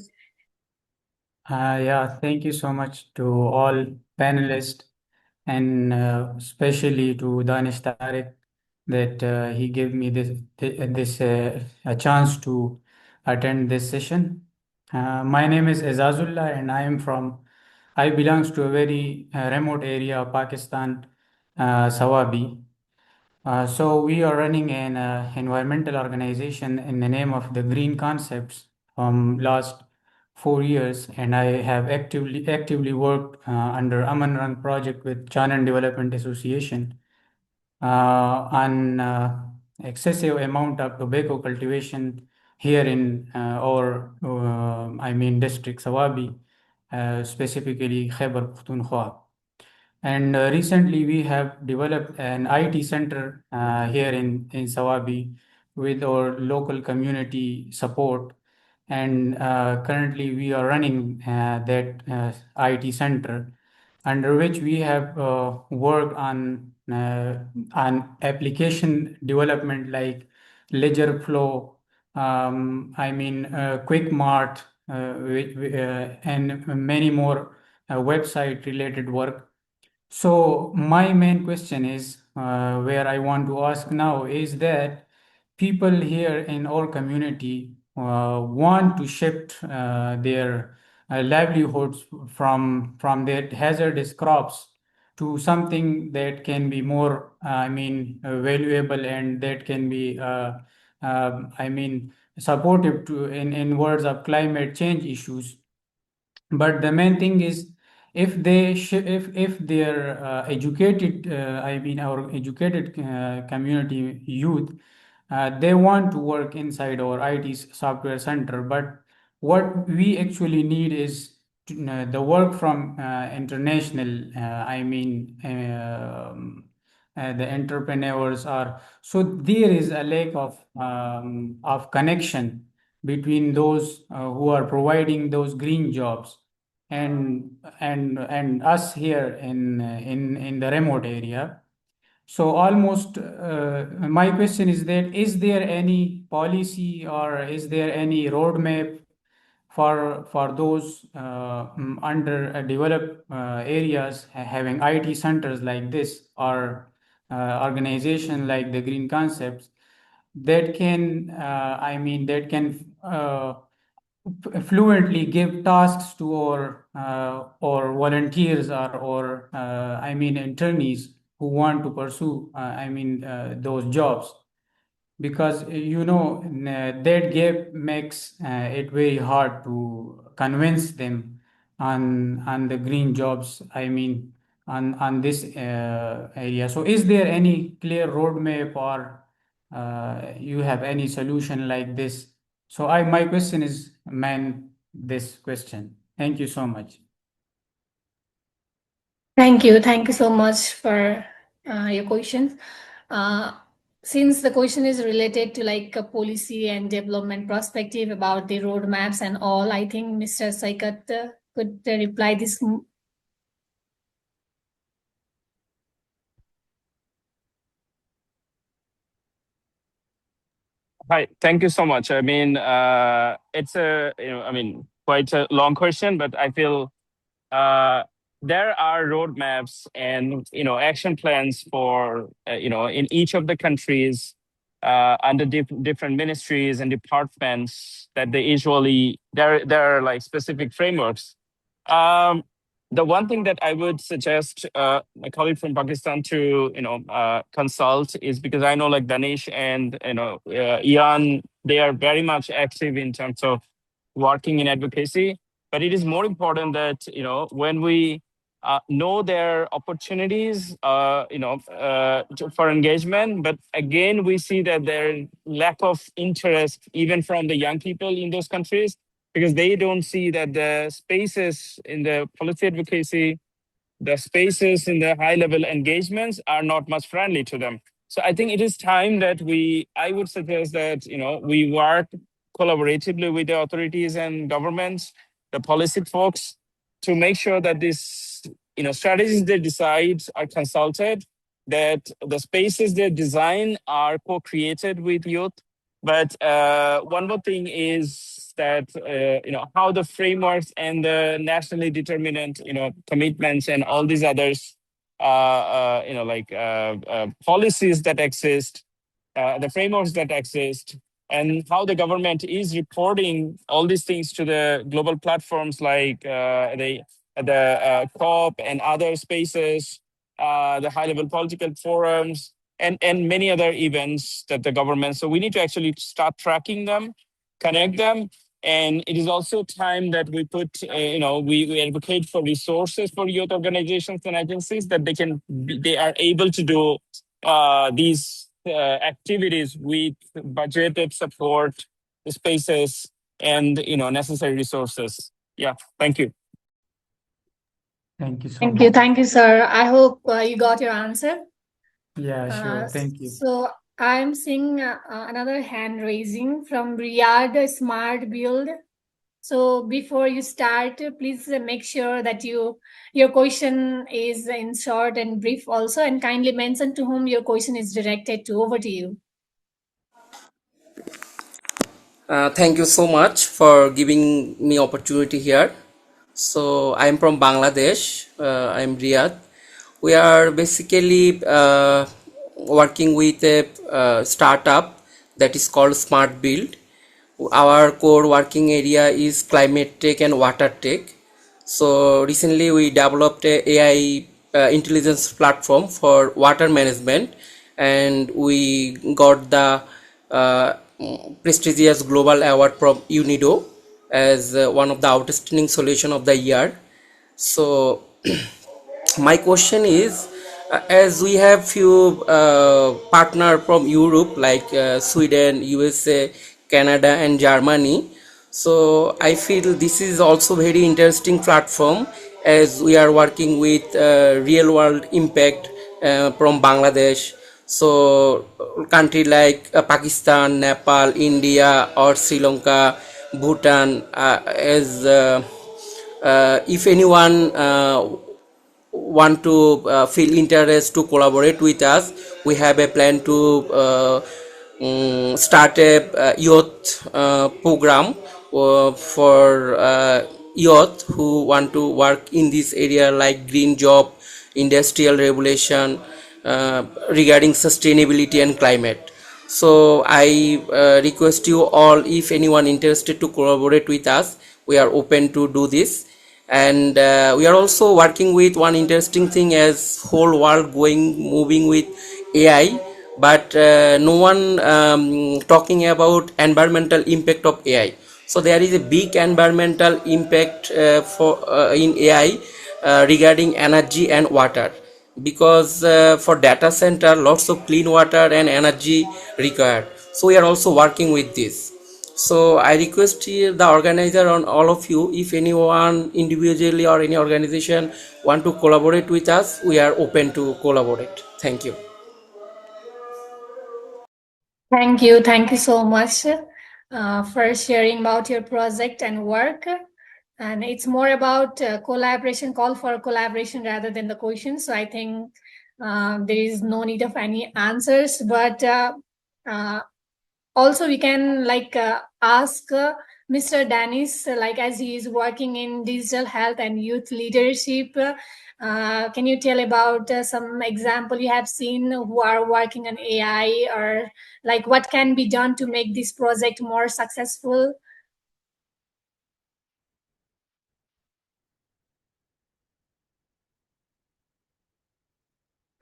Yeah, thank you so much to all panelists and especially to Danish Tariq that he gave me this a chance to attend this session. My name is Azazullah and I belongs to a very remote area of Pakistan, Sawabi. So we are running an environmental organization in the name of the Green Concepts from last 4 years, and I have actively worked under Aman Rang project with Chanan Development Association on excessive amount of tobacco cultivation here in district Sawabi, specifically Khyber Pakhtunkhwa. And recently, we have developed an IT center here in Sawabi with our local community support. And currently, we are running that IT center, under which we have worked on application development like Ledger Flow, Quick Mart, and many more website related work. So my main question is, where I want to ask now is that people here in our community want to shift their livelihoods from their hazardous crops to something that can be more, valuable and that can be, supportive to in words of climate change issues. But the main thing is, if their educated, our educated community youth, they want to work inside our IT software center. But what we actually need is the work from international. The entrepreneurs are, so there is a lack of connection between those who are providing those green jobs and us here in the remote area. So almost my question is that is there any policy or is there any roadmap for those underdeveloped areas having IT centers like this or organization like the Green Concepts that can fluently give tasks to or volunteers or internees who want to pursue those jobs. because that gap makes it very hard to convince them on the green jobs. I mean, on this area. So, is there any clear roadmap, or you have any solution like this? So, my question is man this question. Thank you so much. Thank you. Thank you so much for your questions. Since the question is related to like a policy and development perspective about the roadmaps and all, I think Mr. Saikat could reply this. Hi, thank you so much. I mean, it's quite a long question, but I feel there are roadmaps and action plans for in each of the countries under different ministries and departments that they usually there are like specific frameworks. The one thing that I would suggest my colleague from Pakistan to consult is, because I know like Danish and Ian, they are very much active in terms of working in advocacy. But it is more important that when we know their opportunities, for engagement. But again, we see that there lack of interest even from the young people in those countries, because they don't see that the spaces in the policy advocacy, the spaces in the high-level engagements are not much friendly to them. So I think it is time that I would suggest that we work collaboratively with the authorities and governments, the policy folks, to make sure that this strategies they decide are consulted, that the spaces they design are co-created with youth. But one more thing is that how the frameworks and the nationally determinant commitments and all these others policies that exist, the frameworks that exist, and how the government is reporting all these things to the global platforms like the COP and other spaces, the high-level political forums, and many other events that the government. So we need to actually start tracking them, connect them. And it is also time that we put, we advocate for resources for youth organizations and agencies that they are able to do these activities with budgeted support, spaces, and necessary resources. Yeah, thank you. Thank you so Thank much. you. Thank you, sir. I hope you got your answer. Yeah, sure. Thank you. So I'm seeing another hand raising from Riyadh Smart Build. So before you start, please make sure that your question is in short and brief also, and kindly mention to whom your question is directed to. Over to you. Thank you so much for giving me opportunity here. So I am from Bangladesh. I am Riyadh. We are basically working with a startup that is called Smart Build. Our core working area is climate tech and water tech. So recently we developed a AI intelligence platform for water management, and we got the prestigious global award from UNIDO as one of the outstanding solution of the year. So my question is, as we have few partner from Europe like Sweden, USA, Canada and Germany, so I feel this is also very interesting platform, as we are working with real world impact from Bangladesh. So country like Pakistan, Nepal, India or Sri Lanka, Bhutan, as if anyone want to feel interest to collaborate with us, we have a plan to start a youth program for youth who want to work in this area like green job, industrial revolution, regarding sustainability and climate. So I request you all, if anyone interested to collaborate with us, we are open to do this. And we are also working with one interesting thing, as whole world moving with AI. but no one talking about environmental impact of AI. So there is a big environmental impact in AI regarding energy and water, because for data center lots of clean water and energy required. So we are also working with this. So I request the organizer on all of you, if anyone individually or any organization want to collaborate with us, we are open to collaborate. Thank you. Thank you. Thank you so much for sharing about your project and work. And it's more about collaboration, call for collaboration rather than the question. So I think there is no need of any answers, but also we can ask Mr. Danis, as he is working in digital health and youth leadership. Can you tell about some example you have seen who are working on AI, or what can be done to make this project more successful?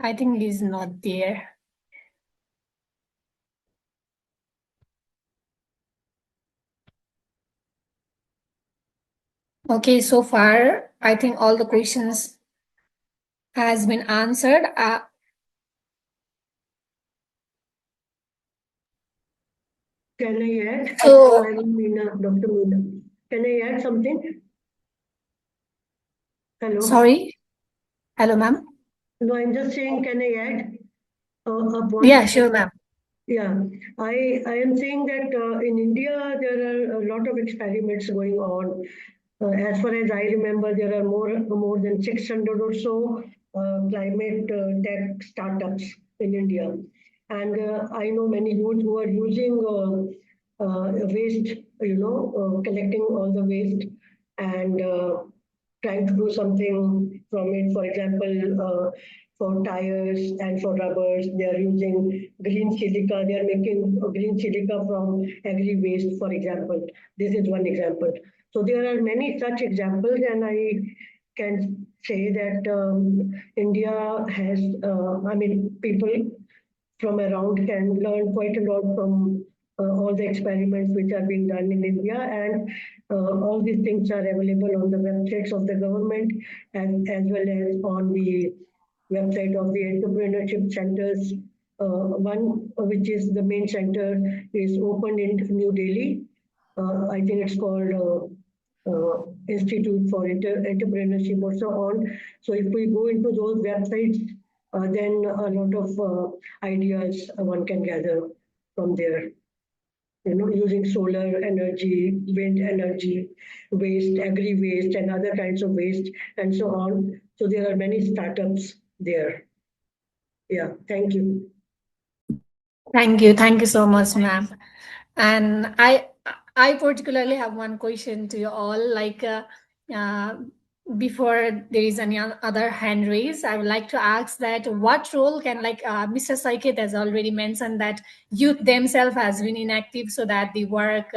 I think he's not there. Okay, so far I think all the questions has been answered. Can I add? So, Dr. Meena, can I add something? Hello. Sorry. Hello, ma'am. No, I'm just saying, can I add? Yeah, sure, ma'am. Yeah, I am saying that in India there are a lot of experiments going on. As far as I remember, there are more than 600 or so climate tech startups in India, and I know many youth who are using waste, collecting all the waste and trying to do something from it. For example, for tires and for rubbers, they are using green silica. They are making green silica from agri waste, for example. This is one example. So there are many such examples, and I can say that India has, people from around can learn quite a lot from all the experiments which are being done in India, and all these things are available on the websites of the government and as well as on the website of the entrepreneurship centers. One which is the main center is opened in New Delhi. I think it's called Institute for Entrepreneurship or so on. So if we go into those websites, then a lot of ideas one can gather from there. Using solar energy, wind energy, waste, agri waste, and other kinds of waste, and so on. So there are many startups there. Yeah, thank you. Thank you. Thank you so much, ma'am. And I particularly have one question to you all. Before there is any other hand raise, I would like to ask that what role can Mr. Saiket has already mentioned that youth themselves has been inactive, so that the work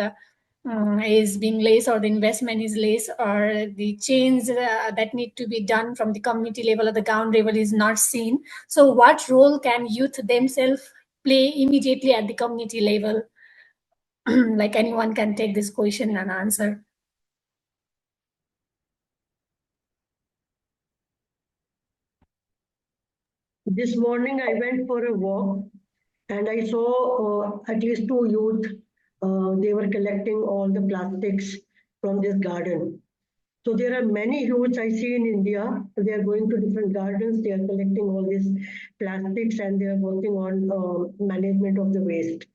is being less, or the investment is less, or the change that need to be done from the community level or the ground level is not seen. So what role can youth themselves play immediately at the community level? Anyone can take this question and answer. This morning I went for a walk and I saw at least 2 youth. They were collecting all the plastics from this garden. So there are many youths I see in India. They are going to different gardens. They are collecting all these plastics and they are working on management of the waste.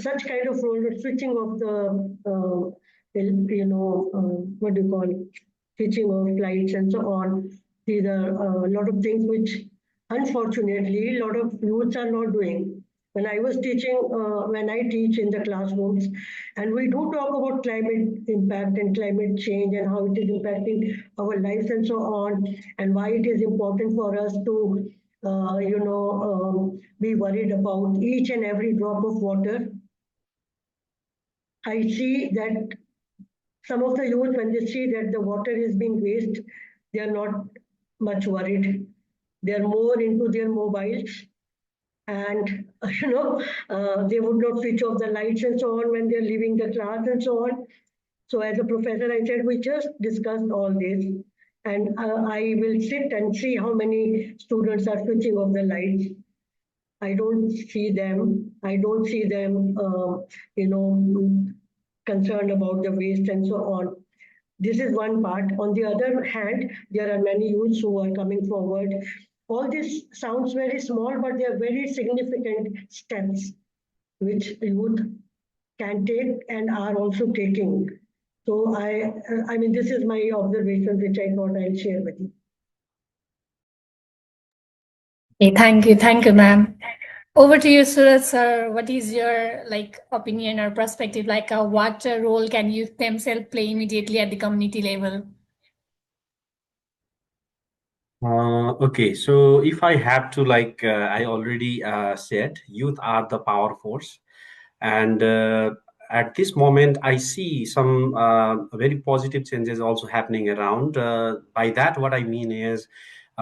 Such kind of role, switching of the, what do you call it? Switching of lights and so on. These are a lot of things which, unfortunately, a lot of youths are not doing. When I was teaching, when I teach in the classrooms, and we do talk about climate impact and climate change and how it is impacting our lives and so on, and why it is important for us to be worried about each and every drop of water. I see that some of the youth, when they see that the water is being wasted, they are not much worried. They are more into their mobiles. and they would not switch off the lights and so on when they're leaving the class and so on. So as a professor, I said, we just discussed all this, and I will sit and see how many students are switching off the lights. I don't see them. I don't see them, concerned about the waste and so on. This is one part. On the other hand, there are many youths who are coming forward. All this sounds very small, but they are very significant steps which youth can take and are also taking. So I mean, this is my observation, which I thought I'll share with you. Okay, thank you, ma'am. Over to you, Suraj sir. What is your opinion or perspective? What role can youth themselves play immediately at the community level? Okay, so if I have to, I already said, youth are the power force. And at this moment, I see some very positive changes also happening around. By that, what I mean is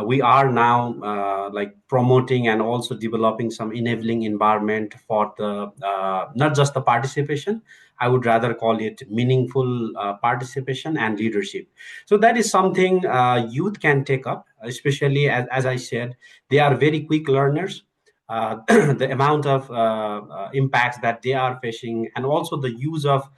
we are now promoting and also developing some enabling environment for the not just the participation. I would rather call it meaningful participation and leadership. So that is something youth can take up, especially as I said, they are very quick learners. The amount of impacts that they are facing, and also the use of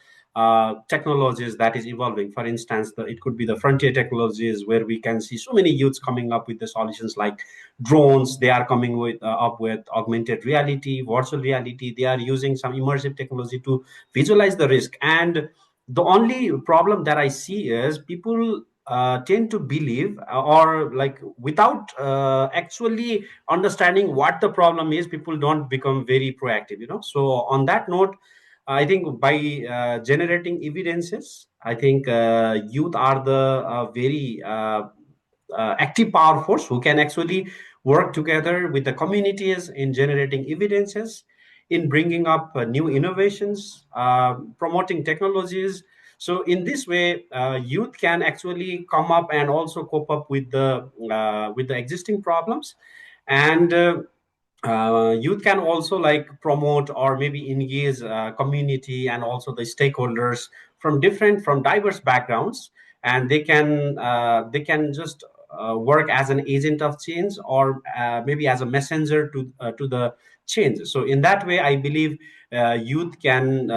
technologies that is evolving. For instance, it could be the frontier technologies where we can see so many youths coming up with the solutions like drones. They are coming up with augmented reality, virtual reality. They are using some immersive technology to visualize the risk. And the only problem that I see is people tend to believe or without actually understanding what the problem is, people don't become very proactive. So on that note, I think by generating evidences, I think youth are the very active power force who can actually work together with the communities in generating evidences, in bringing up new innovations, promoting technologies. So in this way, youth can actually come up and also cope up with the existing problems. And youth can also promote or maybe engage community and also the stakeholders from diverse backgrounds, and they can just work as an agent of change, or maybe as a messenger to the change. So in that way, I believe youth can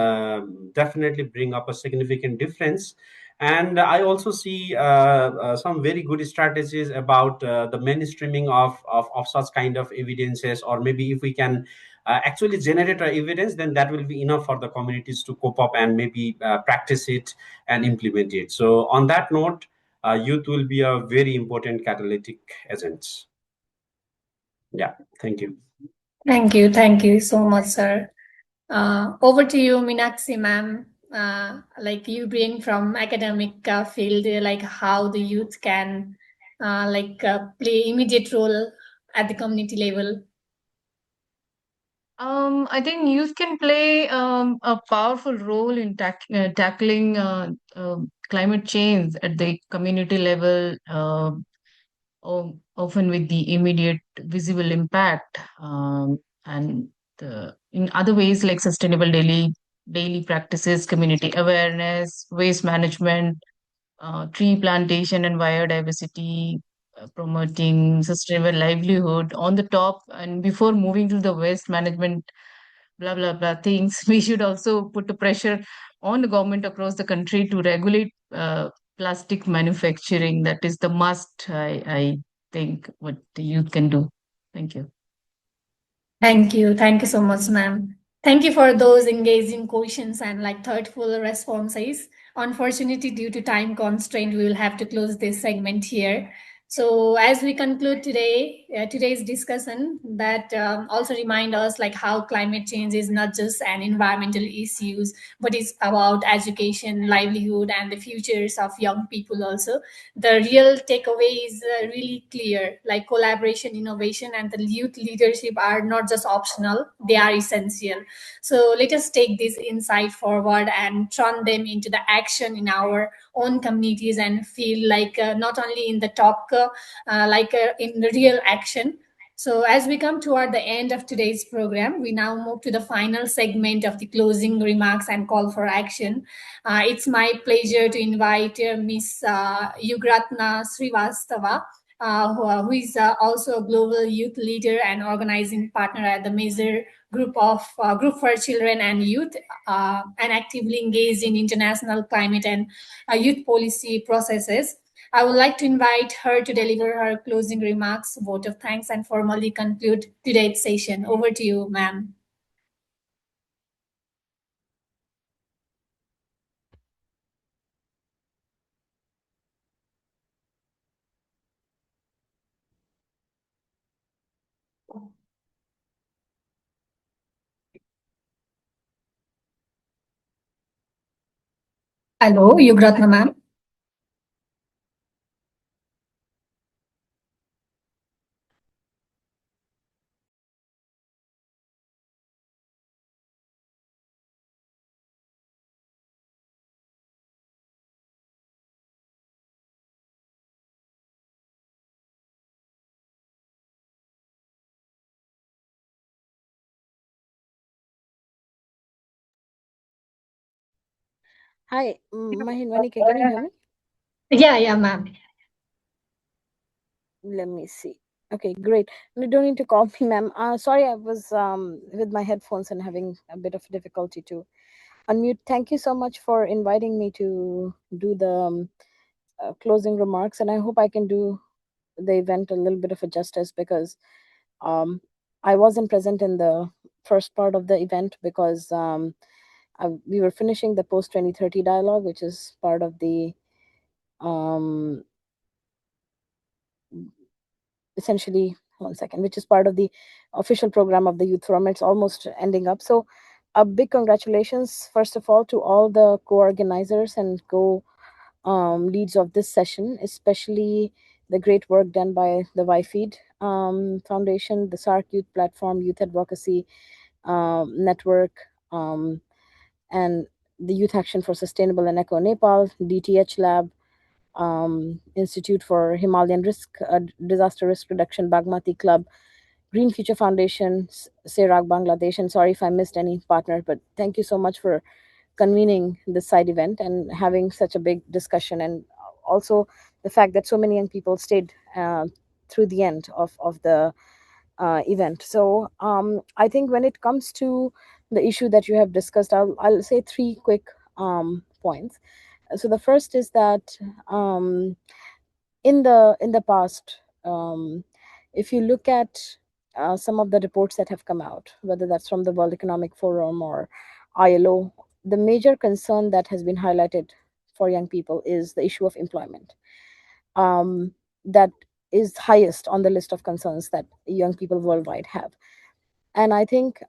definitely bring up a significant difference. And I also see some very good strategies about the mainstreaming of such kind of evidences, or maybe if we can actually generate evidence, then that will be enough for the communities to cope up and maybe practice it and implement it. So on that note, youth will be a very important catalytic agent. Yeah, thank you. Thank you so much, sir. Over to you, Meenakshi ma'am. You bring from academic field, how the youth can play immediate role at the community level. I think youth can play a powerful role in tackling climate change at the community level, often with the immediate visible impact, and in other ways like sustainable daily practices, community awareness, waste management, tree plantation and biodiversity, promoting sustainable livelihood on the top. And before moving to the waste management, blah, blah, blah things, we should also put a pressure on the government across the country to regulate plastic manufacturing. That is the must, I think, what the youth can do. Thank you. Thank you so much, ma'am. Thank you for those engaging questions and thoughtful responses. Unfortunately, due to time constraint, we will have to close this segment here. So as we conclude today's discussion, that also remind us how climate change is not just an environmental issues, but it's about education, livelihood, and the futures of young people also. The real takeaway is really clear, collaboration, innovation, and the youth leadership are not just optional, they are essential. So let us take this insight forward and turn them into the action in our own communities, and feel not only in the talk, in the real action. So, as we come toward the end of today's program, we now move to the final segment of the closing remarks and call for action. It's my pleasure to invite Ms. Yugratna Srivastava, who is also a global youth leader and organizing partner at the major group for children and youth, and actively engaged in international climate and youth policy processes. I would like to invite her to deliver her closing remarks, vote of thanks, and formally conclude today's session. Over to you, ma'am. Hello, Yugratna ma'am. Hi, Manika, can you hear me? Yeah, ma'am. Let me see. Okay, great. You don't need to call me, ma'am. Sorry, I was with my headphones and having a bit of difficulty to unmute. Thank you so much for inviting me to do the closing remarks, and I hope I can do the event a little bit of a justice because I wasn't present in the first part of the event because we were finishing the post 2030 dialogue, which is part of the essentially, one second, which is part of the official program of the Youth Forum. It's almost ending up. So a big congratulations, first of all, to all the co-organizers and leads of this session, especially the great work done by the YFEED Foundation, the SAARC Youth Platform, Youth Advocacy Network, and the Youth Action for Sustainable and Eco Nepal, DTH-Lab, Institute for Himalayan Disaster Risk Reduction, Bagmati Club, Green Future Foundation, SERAC Bangladesh, and sorry if I missed any partner, but thank you so much for convening this side event and having such a big discussion, and also the fact that so many young people stayed through the end of the event. So I think when it comes to the issue that you have discussed, I'll say three quick points. So the first is that in the past, if you look at some of the reports that have come out, whether that's from the World Economic Forum or ILO, the major concern that has been highlighted for young people is the issue of employment. That is highest on the list of concerns that young people worldwide have. And I think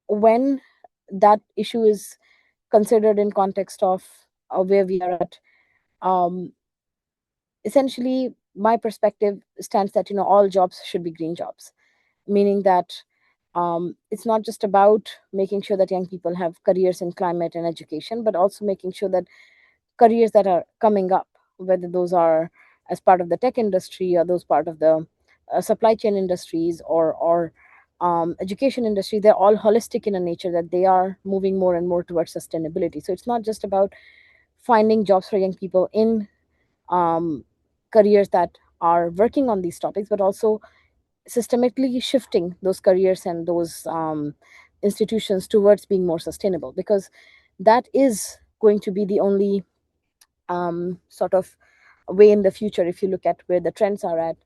when that issue is considered in context of where we are at, essentially my perspective stands that all jobs should be green jobs, meaning that it's not just about making sure that young people have careers in climate and education, but also making sure that careers that are coming up, whether those are as part of the tech industry or those part of the supply chain industries or education industry, they're all holistic in a nature that they are moving more and more towards sustainability. So it's not just about finding jobs for young people in careers that are working on these topics, but also systematically shifting those careers and those institutions towards being more sustainable, because that is going to be the only sort of way in the future if you look at where the trends are at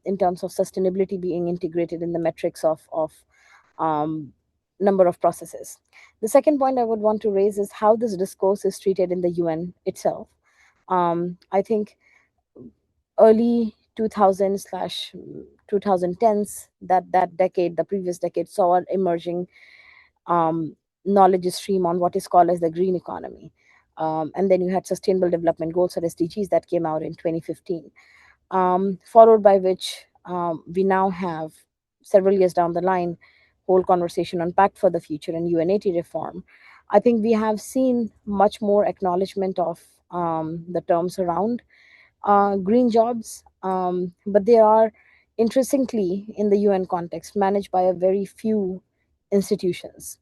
in terms of sustainability being integrated in the metrics of number of processes. The second point I would want to raise is how this discourse is treated in the UN itself. I think early 2000s/2010s, that decade, the previous decade, saw an emerging knowledge stream on what is called as the green economy. And then you had Sustainable Development Goals, or SDGs, that came out in 2015, followed by which we now have, several years down the line, whole conversation on Pact for the Future and UN80 reform. I think we have seen much more acknowledgement of the terms around green jobs, but there are interestingly, in the UN context, managed by a very few institutions.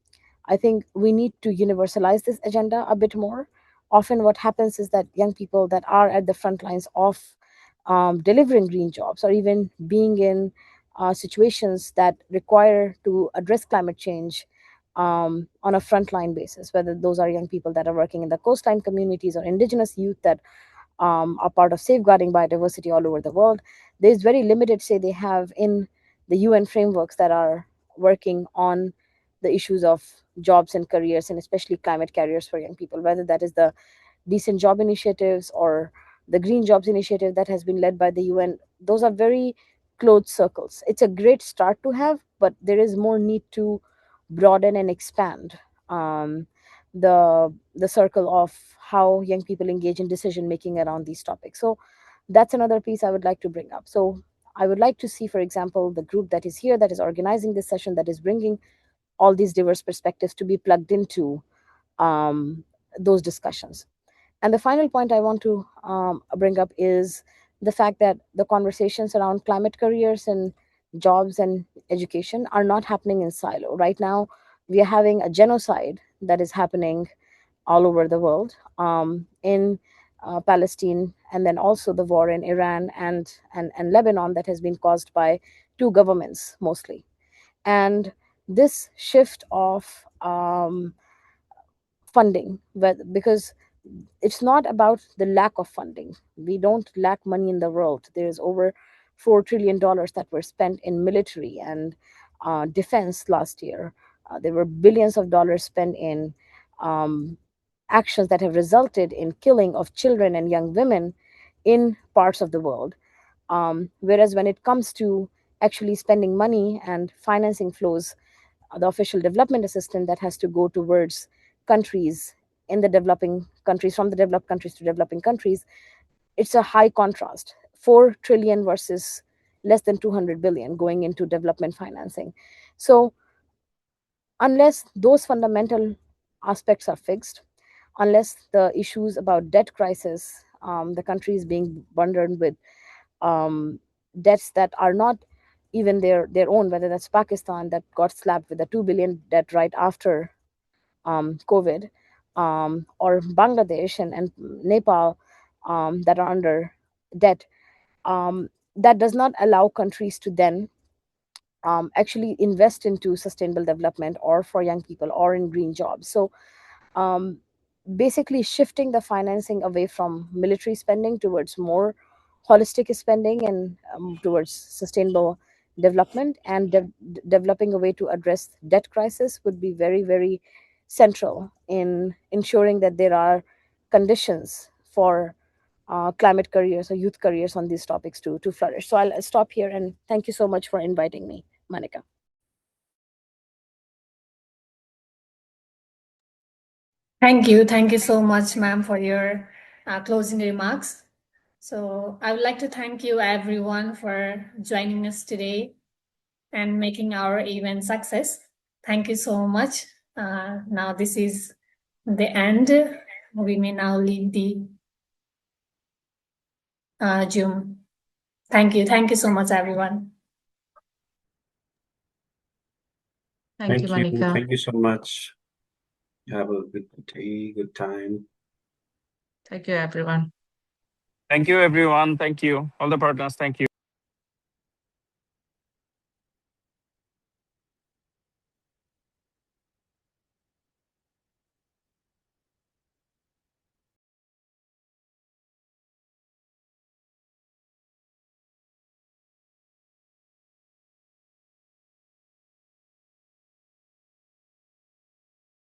I think we need to universalize this agenda a bit more. Often what happens is that young people that are at the front lines of delivering green jobs, or even being in situations that require to address climate change on a frontline basis, whether those are young people that are working in the coastline communities or indigenous youth that are part of safeguarding biodiversity all over the world. There's very limited say they have in the UN frameworks that are working on the issues of jobs and careers, and especially climate careers for young people, whether that is the decent job initiatives or the green jobs initiative that has been led by the UN. Those are very closed circles. It's a great start to have, but there is more need to broaden and expand the circle of how young people engage in decision making around these topics. So that's another piece I would like to bring up. So I would like to see, for example, the group that is here, that is organizing this session, that is bringing all these diverse perspectives to be plugged into those discussions. And the final point I want to bring up is the fact that the conversations around climate careers and jobs and education are not happening in silo. Right now, we are having a genocide that is happening all over the world, in Palestine, and then also the war in Iran and Lebanon that has been caused by two governments mostly. And this shift of funding, because it's not about the lack of funding. We don't lack money in the world. There's over $4 trillion that were spent in military and defense last year. There were billions of dollars spent in actions that have resulted in killing of children and young women in parts of the world. Whereas when it comes to actually spending money and financing flows, the official development assistance that has to go towards countries in the developing countries, from the developed countries to developing countries, it's a high contrast. 4 trillion versus less than 200 billion going into development financing. So unless those fundamental aspects are fixed, unless the issues about debt crisis, the countries being burdened with debts that are not even their own, whether that's Pakistan that got slapped with a 2 billion debt right after COVID, or Bangladesh and Nepal that are under debt, that does not allow countries to then actually invest into sustainable development or for young people or in green jobs. So basically shifting the financing away from military spending towards more holistic spending and towards sustainable development, and developing a way to address debt crisis would be very, very central in ensuring that there are conditions for climate careers or youth careers on these topics to flourish. So I'll stop here, and thank you so much for inviting me, Monica. Thank you so much, ma'am, for your closing remarks. So I would like to thank you everyone for joining us today and making our event success. Thank you so much. Now this is the end. We may now leave the Zoom. Thank you so much, everyone. Thank you, Monica. Thank you so much. Have a good day, good time. Thank you, everyone. Thank you, everyone. Thank you. All the partners, thank you.